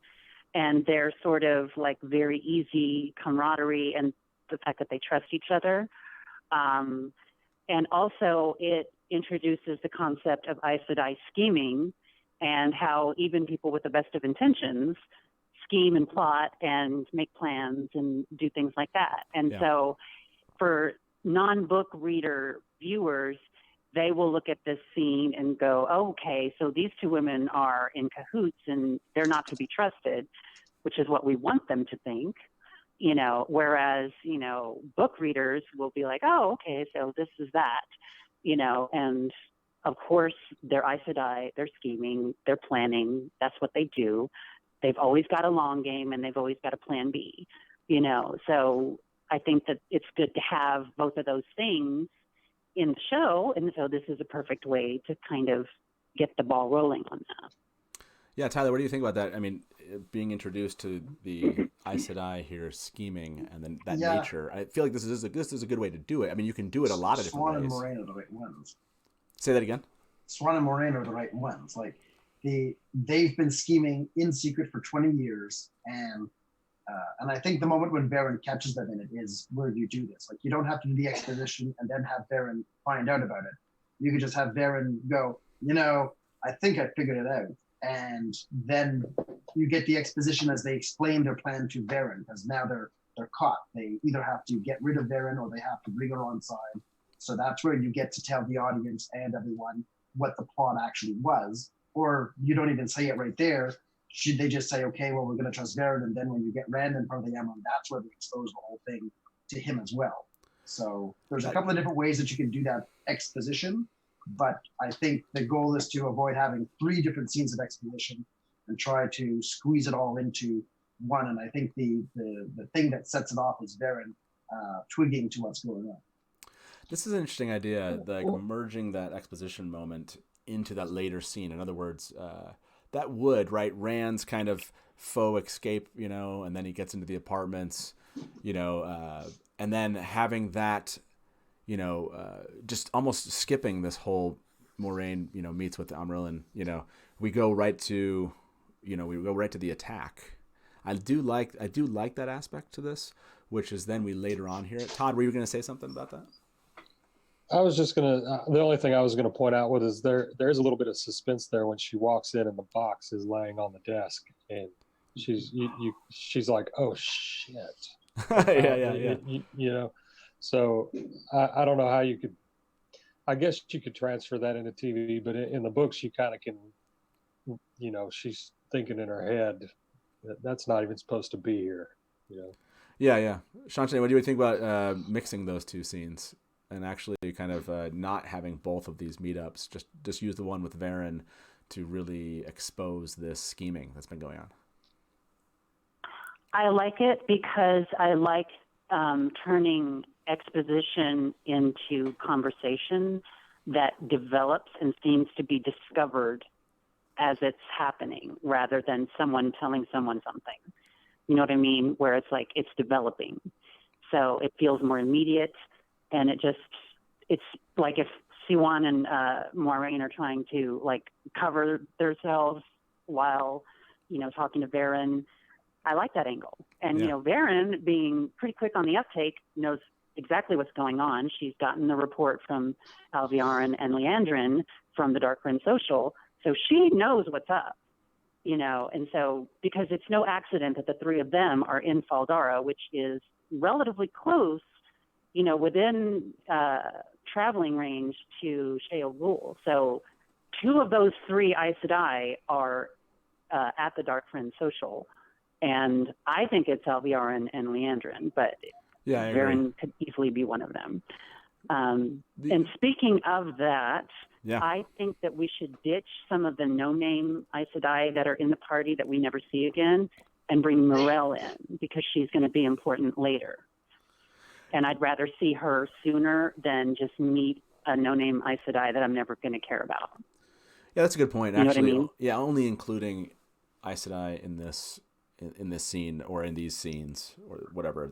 and their sort of very easy camaraderie and the fact that they trust each other. And also it introduces the concept of Aes Sedai scheming and how even people with the best of intentions scheme and plot and make plans and do things like that. And so for non-book reader viewers, they will look at this scene and go, oh, okay, so these two women are in cahoots and they're not to be trusted, which is what we want them to think, whereas, book readers will be like, oh, okay, so this is that, and of course they're Aes Sedai, they're scheming, they're planning, that's what they do. They've always got a long game and they've always got a plan B, so I think that it's good to have both of those things in the show, and so this is a perfect way to kind of get the ball rolling on that. Yeah, Tyler, what do you think about that? I mean, being introduced to the Aes Sedai here, scheming, and then that nature. I feel like this is a good way to do it. I mean, you can do it a lot of different ways. Swan and Moiraine are the right ones. Say that again. Swan and Moiraine are the right ones. They've been scheming in secret for 20 years, and I think the moment when Varen catches them in it is where you do this. You don't have to do the exposition and then have Varen find out about it. You can just have Varen go, I think I figured it out. And then you get the exposition as they explain their plan to Varen, because now they're caught. They either have to get rid of Varen or they have to bring her on side. So that's where you get to tell the audience and everyone what the plot actually was. Or you don't even say it right there. Should they just say, okay, well, we're going to trust Varen, and then when you get Rand in front of the Amyrlin, that's where they expose the whole thing to him as well. So there's a couple of different ways that you can do that exposition, but I think the goal is to avoid having 3 different scenes of exposition and try to squeeze it all into one. And I think the thing that sets it off is Varen twigging to what's going on. This is an interesting idea, merging that exposition moment into that later scene. In other words, that would, right, Rand's kind of faux escape, and then he gets into the apartments, and then having that, just almost skipping this whole Moraine, meets with Amyrlin. We go right to, the attack. I do like that aspect to this, which is then we later on hear it. Todd, were you going to say something about that? I was just gonna. The only thing I was gonna point out was there's a little bit of suspense there when she walks in and the box is laying on the desk, and she's like, "Oh shit!" Yeah. So I don't know how you could. I guess you could transfer that into TV, but in the books you kind of can. She's thinking in her head that's not even supposed to be here. Yeah. Seanchan, what do you think about mixing those two scenes? And actually kind of not having both of these meetups, just use the one with Varen to really expose this scheming that's been going on. I like it because I like turning exposition into conversation that develops and seems to be discovered as it's happening rather than someone telling someone something. You know what I mean? Where it's like it's developing. So it feels more immediate. And it's like if Siwan and Moraine are trying to cover themselves while, talking to Varen. I like that angle. And, Varen being pretty quick on the uptake knows exactly what's going on. She's gotten the report from Alviarin and Leandrin from the Darkfriend Social. So she knows what's up, and so because it's no accident that the three of them are in Dara, which is relatively close, within traveling range to Shayol. So two of those three Aes Sedai are at the Darkfriend Social. And I think it's Alviarin and Leandrin, but Varen could easily be one of them. And speaking of that, I think that we should ditch some of the no-name Aes Sedai that are in the party that we never see again and bring Morel in because she's going to be important later. And I'd rather see her sooner than just meet a no-name Aes Sedai that I'm never going to care about. Yeah, that's a good point. You know what I mean? Yeah, only including Aes Sedai in this scene or in these scenes or whatever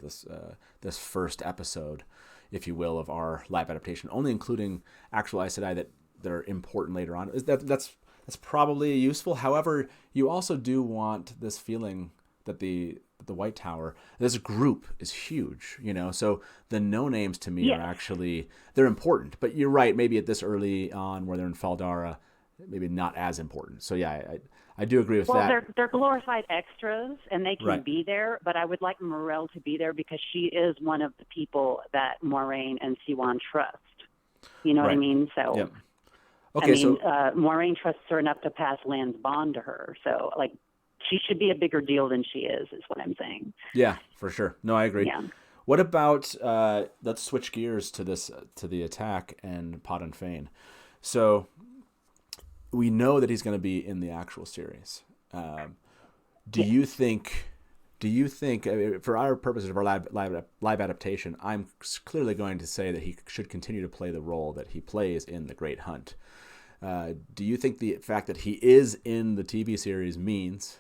this first episode, if you will, of our live adaptation. Only including actual Aes Sedai that are important later on. That's probably useful. However, you also do want this feeling that the White Tower, this group is huge, so the no names to me are actually, they're important, but you're right. Maybe at this early on where they're in Dara, maybe not as important. So yeah, I do agree with that. Well, they're glorified extras and they can be there, but I would like Morel to be there because she is one of the people that Moraine and Siwan trust. You know what I mean? So, yep. Okay, Moraine trusts her enough to pass Lan's bond to her. So she should be a bigger deal than she is what I'm saying. Yeah, for sure. No, I agree. Yeah. What about, let's switch gears to the attack and Padan Fain. So we know that he's going to be in the actual series. Do you think, for our purposes of our live adaptation, I'm clearly going to say that he should continue to play the role that he plays in The Great Hunt. Do you think the fact that he is in the TV series means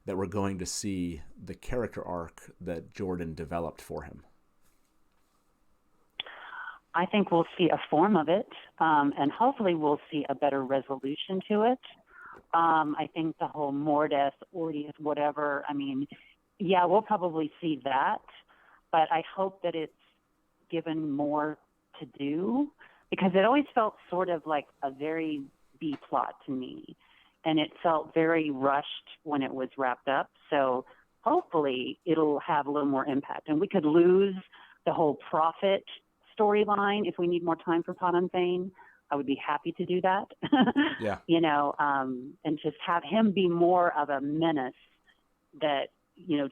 that we're going to see the character arc that Jordan developed for him? I think we'll see a form of it, and hopefully we'll see a better resolution to it. I think the whole Mordeth, Ordeus, whatever, we'll probably see that, but I hope that it's given more to do, because it always felt sort of like a very B plot to me. And it felt very rushed when it was wrapped up. So hopefully it'll have a little more impact. And we could lose the whole prophet storyline if we need more time for Padan Fain. I would be happy to do that. Yeah. And just have him be more of a menace that,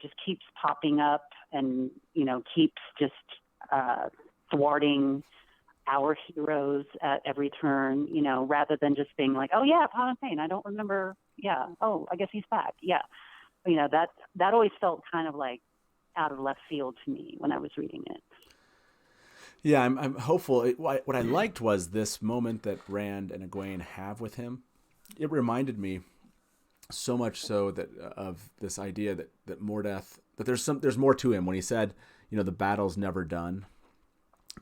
just keeps popping up and, keeps just thwarting our heroes at every turn, rather than just being like, oh yeah, Padan Fain, I don't remember. Yeah. Oh, I guess he's back. Yeah. That always felt kind of like out of left field to me when I was reading it. Yeah, I'm hopeful. What I liked was this moment that Rand and Egwene have with him. It reminded me so much so that of this idea that Mordeth, that there's more to him when he said, the battle's never done.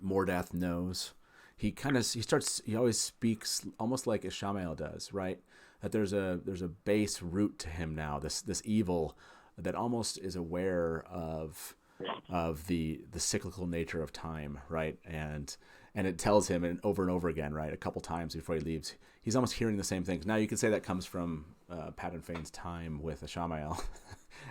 Mordath knows. He always speaks almost like Ishamael does, right? That there's a base root to him now, this evil that almost is aware of the cyclical nature of time, right? And it tells him over and over again, right, a couple times before he leaves, he's almost hearing the same things. Now you could say that comes from Padan Fain's time with Ishamael,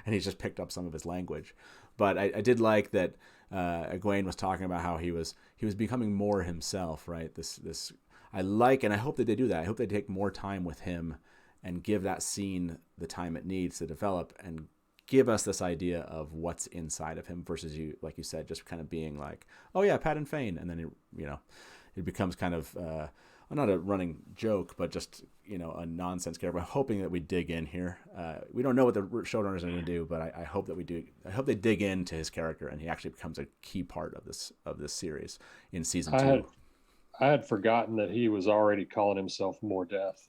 and he's just picked up some of his language. But I did like that Egwene was talking about how he was becoming more himself, right? This I like, and I hope that they do that. I hope they take more time with him and give that scene the time it needs to develop and give us this idea of what's inside of him versus you, like you said, just kind of being like, oh yeah, Padan Fain, and then it becomes kind of not a running joke, but just a nonsense character. I'm hoping that we dig in here. We don't know what the showrunners are going to do, but I hope that we do. I hope they dig into his character and he actually becomes a key part of this series in season 2. I had forgotten that he was already calling himself Mordath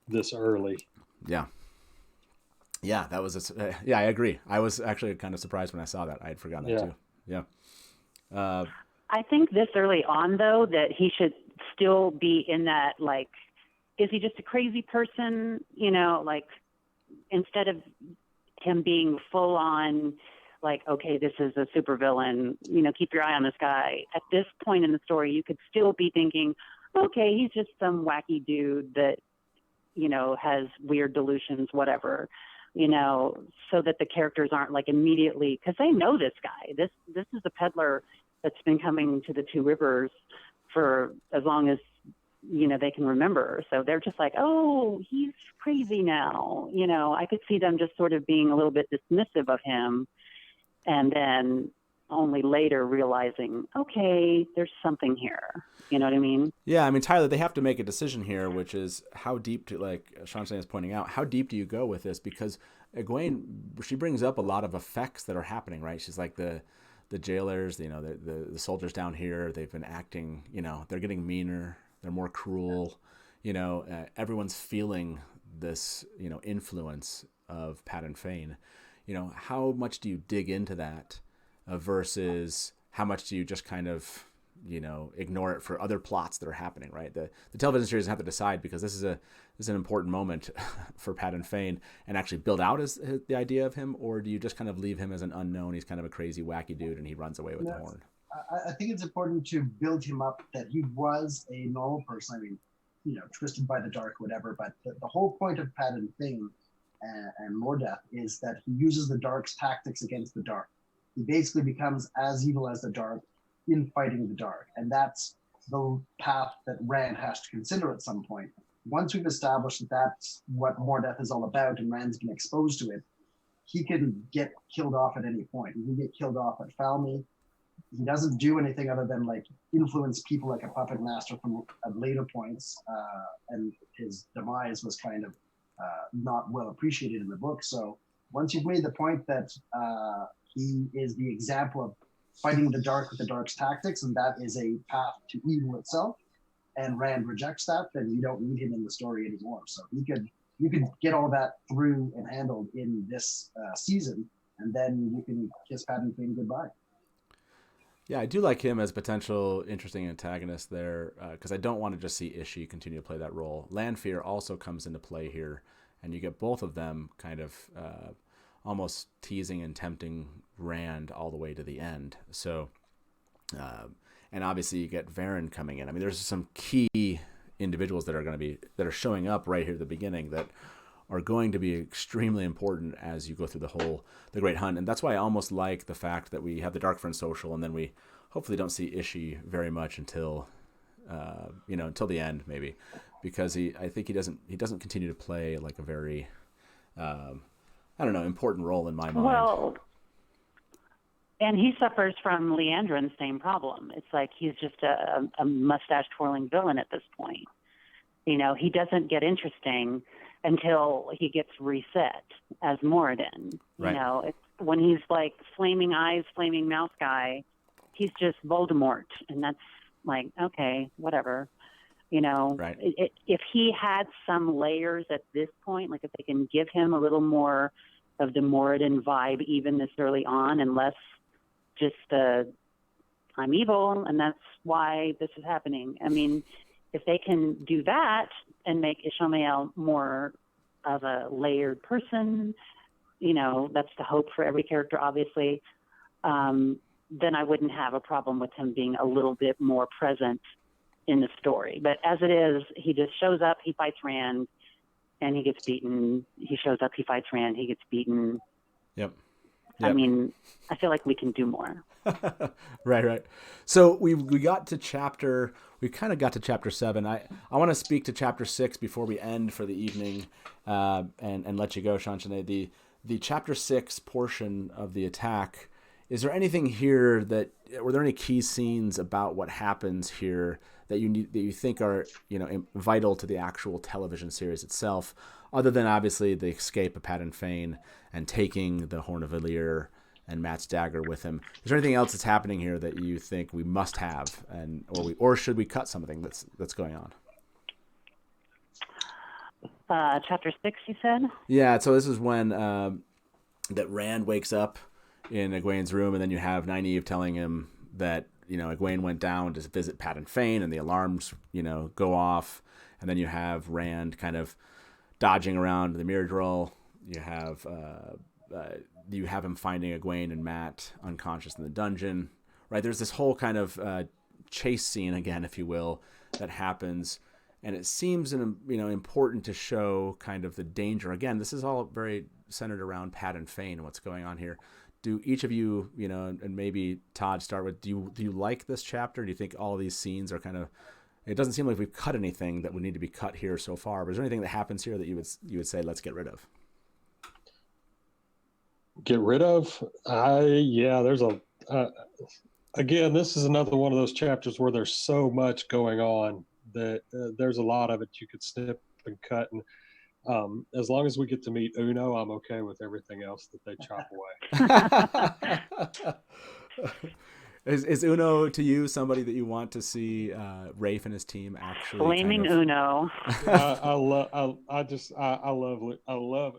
this early. Yeah. Yeah, that was I agree. I was actually kind of surprised when I saw that. I had forgotten that too. Yeah. I think this early on, though, that he should still be in that, like, is he just a crazy person? Like, instead of him being full on, like, okay, this is a supervillain, keep your eye on this guy. At this point in the story, you could still be thinking, okay, he's just some wacky dude that, has weird delusions, whatever. So that the characters aren't like immediately, because they know this guy. This is a peddler that's been coming to the Two Rivers for as long as they can remember. So they're just like, oh, he's crazy now. I could see them just sort of being a little bit dismissive of him, and then only later realizing, okay, there's something here. You know what I mean? Yeah, I mean, Tyler, they have to make a decision here, which is how deep like Seanchan is pointing out, how deep do you go with this? Because Egwene, she brings up a lot of effects that are happening, right? She's like the jailers, the soldiers down here, they've been acting, they're getting meaner, they're more cruel, everyone's feeling this, influence of Padan Fain. How much do you dig into that versus how much do you just kind of ignore it for other plots that are happening, right? The television series have to decide, because this is an important moment for Padan Fain, and actually build out the idea of him, or do you just kind of leave him as an unknown? He's kind of a crazy, wacky dude, and he runs away with the horn. I think it's important to build him up that he was a normal person. I mean, twisted by the dark, whatever. But the whole point of Padan Fain and Mordath is that he uses the dark's tactics against the dark. He basically becomes as evil as the dark in fighting the dark. And that's the path that Rand has to consider at some point. Once we've established that that's what Mordath is all about and Rand's been exposed to it, he can get killed off at any point. He can get killed off at Falme. He doesn't do anything other than like influence people like a puppet master at later points. And his demise was kind of not well appreciated in the book. So once you've made the point that he is the example of fighting the dark with the dark's tactics, and that is a path to evil itself, and Rand rejects that, then you don't need him in the story anymore. So you could get all that through and handled in this season, and then you can kiss Padan Fain goodbye. Yeah, I do like him as potential interesting antagonist there, because I don't want to just see Ishii continue to play that role. Lanfear also comes into play here, and you get both of them kind of almost teasing and tempting Rand all the way to the end. So, and obviously you get Varen coming in. I mean, there's some key individuals that are showing up right here at the beginning that are going to be extremely important as you go through the Great Hunt. And that's why I almost like the fact that we have the Darkfriend Social, and then we hopefully don't see Ishii very much until the end, maybe, because I think he doesn't continue to play like a very important role in my mind. Well, and he suffers from Leandrin's same problem. It's like he's just a mustache twirling villain at this point. He doesn't get interesting until he gets reset as Moradin. Right. It's when he's like flaming eyes, flaming mouth guy, he's just Voldemort, and that's like, okay, whatever. Right. If he had some layers at this point, like if they can give him a little more of the Moradin vibe even this early on, and less just the I'm evil and that's why this is happening. I mean, if they can do that and make Ishmael more of a layered person, that's the hope for every character, obviously, then I wouldn't have a problem with him being a little bit more present in the story. But as it is, he just shows up, he fights Rand, and he gets beaten. He shows up, he fights Rand, he gets beaten. Yep. I mean, I feel like we can do more. Right. So we got to we kind of got to chapter 7. I want to speak to chapter 6 before we end for the evening, and let you go, Seanchan. The chapter 6 portion of the attack. Is there anything here were there any key scenes about what happens here that you think are vital to the actual television series itself, other than obviously the escape of Padan Fain and taking the Horn of Valir and Matt's dagger with him? Is there anything else that's happening here that you think we must have, or should we cut something that's going on? Chapter 6, you said? Yeah. So this is when that Rand wakes up in Egwene's room, and then you have Nynaeve telling him that Egwene went down to visit Padan Fain, and the alarms go off, and then you have Rand kind of dodging around the Myrddraal. You have him finding Egwene and Matt unconscious in the dungeon. Right, there's this whole kind of chase scene again, if you will, that happens, and it seems important to show kind of the danger. Again, this is all very centered around Padan Fain and what's going on here. Do each of you, and maybe Todd, start with, do you like this chapter? Do you think all these scenes are kind of, it doesn't seem like we've cut anything that would need to be cut here so far, but is there anything that happens here that you would say, let's get rid of? Get rid of? There's again, this is another one of those chapters where there's so much going on that there's a lot of it you could snip and cut, and as long as we get to meet Uno, I'm okay with everything else that they chop away. Is Uno to you somebody that you want to see Rafe and his team actually? Blaming Uno. I love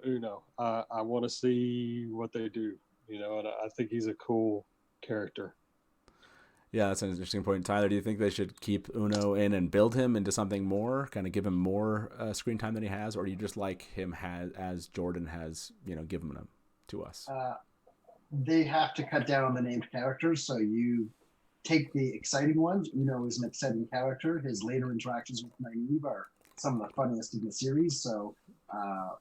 Uno. I want to see what they do, and I think he's a cool character. Yeah, that's an interesting point. Tyler, do you think they should keep Uno in and build him into something more, kind of give him more screen time than he has, or do you just like him as Jordan has, given him to us? They have to cut down on the named characters, so you take the exciting ones. Uno is an exciting character. His later interactions with Nynaeve are some of the funniest in the series. So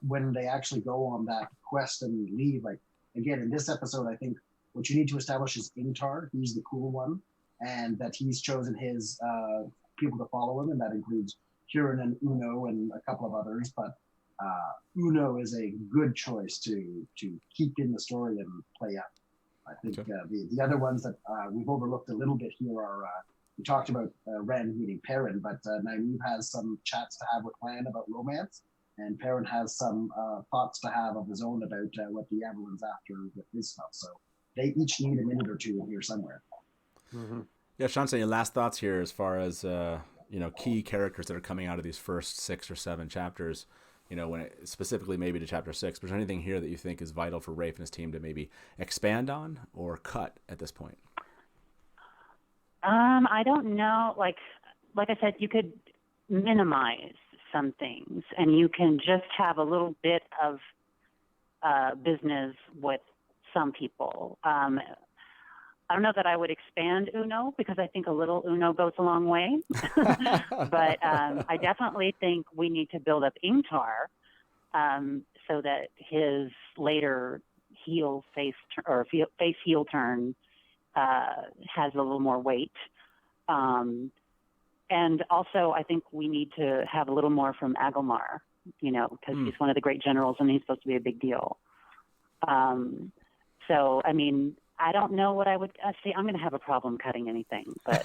when they actually go on that quest and leave, like, again, in this episode, I think what you need to establish is Ingtar. He's the cool one, and that he's chosen his people to follow him, and that includes Huron and Uno and a couple of others. But Uno is a good choice to keep in the story and play up. I think the other ones that we've overlooked a little bit here are, we talked about Rand meeting Perrin, but Nynaeve has some chats to have with Rand about romance, and Perrin has some thoughts to have of his own about what the Amyrlin's after with his stuff. So they each need a minute or two in here somewhere. Mm-hmm. Yeah, Seanchan, your last thoughts here as far as key characters that are coming out of these first 6 or 7 chapters. Specifically maybe to chapter 6. But is there anything here that you think is vital for Rafe and his team to maybe expand on or cut at this point? I don't know. Like I said, you could minimize some things, and you can just have a little bit of business with some people. I don't know that I would expand Uno, because I think a little Uno goes a long way. But I definitely think we need to build up Ingtar so that his later face heel turn has a little more weight. And also, I think we need to have a little more from Agilmar, because he's one of the great generals and he's supposed to be a big deal. So, I mean, I don't know what I would see. I'm going to have a problem cutting anything. But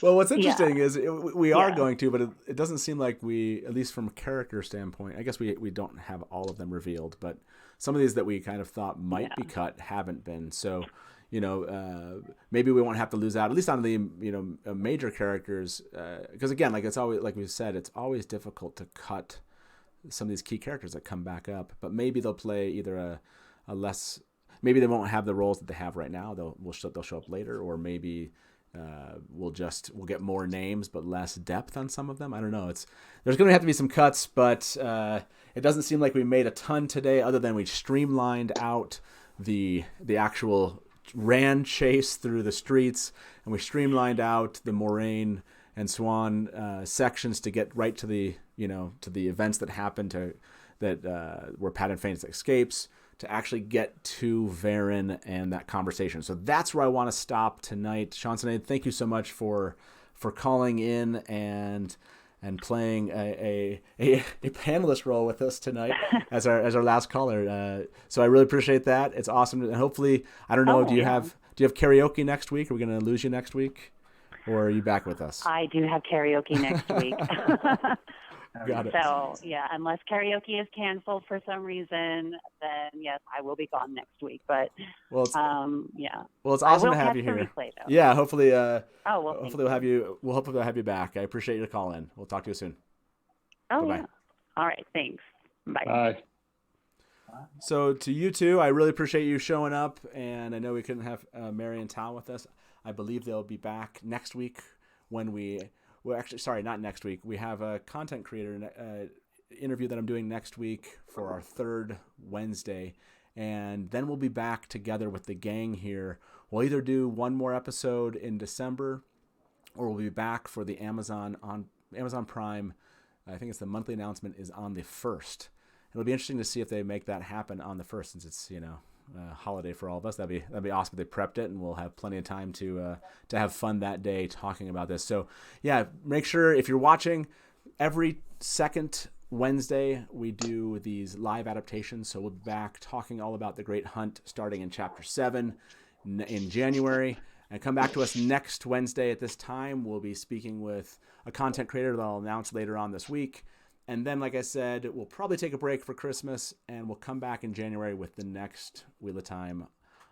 well, what's interesting is we are going to, but it doesn't seem like we, at least from a character standpoint, I guess we don't have all of them revealed, but some of these that we kind of thought might be cut haven't been. So, maybe we won't have to lose out, at least on the major characters, because again, like it's always, like we said, it's always difficult to cut some of these key characters that come back up, but maybe they'll play either a less. maybe they won't have the roles that they have right now. They'll show up later, or maybe we'll get more names but less depth on some of them. I don't know. There's going to have to be some cuts, but it doesn't seem like we made a ton today, other than we streamlined out the actual Rand chase through the streets, and we streamlined out the Moraine and Swan sections to get right to the events that happened where Padan Fain escapes, to actually get to Varen and that conversation. So that's where I want to stop tonight. Shansanade, thank you so much for calling in and playing a panelist role with us tonight as our last caller. So I really appreciate that. It's awesome, and hopefully, I don't know, do you have karaoke next week? Are we going to lose you next week, or are you back with us? I do have karaoke next week. Got it. So, yeah, unless karaoke is canceled for some reason, then yes, I will be gone next week. But, well, it's Well, it's awesome to have you here. Replay, yeah, hopefully, hopefully we'll have you. We'll hopefully have you back. I appreciate your call in. We'll talk to you soon. Oh, Bye-bye. yeah. All right, thanks. Bye. Bye. So to you two, I really appreciate you showing up, and I know we couldn't have Mary and Tal with us. I believe they'll be back next week when well, actually, sorry, not next week. We have a content creator interview that I'm doing next week for our third Wednesday, and then we'll be back together with the gang here. We'll either do one more episode in December, or we'll be back for the Amazon Prime. I think it's the monthly announcement is on the 1st. It'll be interesting to see if they make that happen on the 1st, since it's holiday for all of us. That'd be awesome if they prepped it, and we'll have plenty of time to have fun that day talking about this. So yeah, make sure if you're watching, every second Wednesday we do these live adaptations. So we'll be back talking all about the Great Hunt starting in chapter 7 in January. And come back to us next Wednesday at this time. We'll be speaking with a content creator that I'll announce later on this week. And then, like I said, we'll probably take a break for Christmas, and we'll come back in January with the next Wheel of Time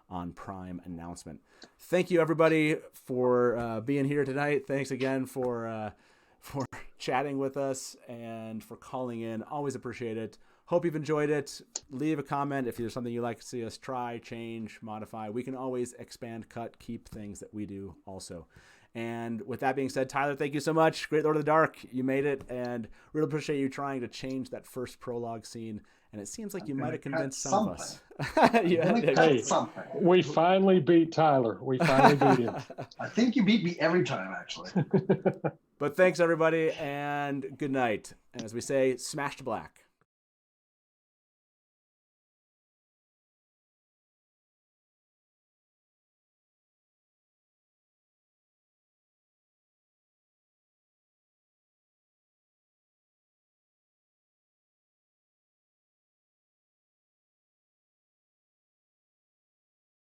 on Prime announcement. Thank you, everybody, for being here tonight. Thanks again for chatting with us and for calling in. Always appreciate it. Hope you've enjoyed it. Leave a comment if there's something you'd like to see us try, change, modify. We can always expand, cut, keep things that we do also. And with that being said, Tyler, thank you so much. Great Lord of the Dark, you made it, and really appreciate you trying to change that first prologue scene. And it seems like you might have convinced some of us. Hey, we finally beat Tyler. We finally beat him. I think you beat me every time, actually. But thanks, everybody, and good night. And as we say, smash to black.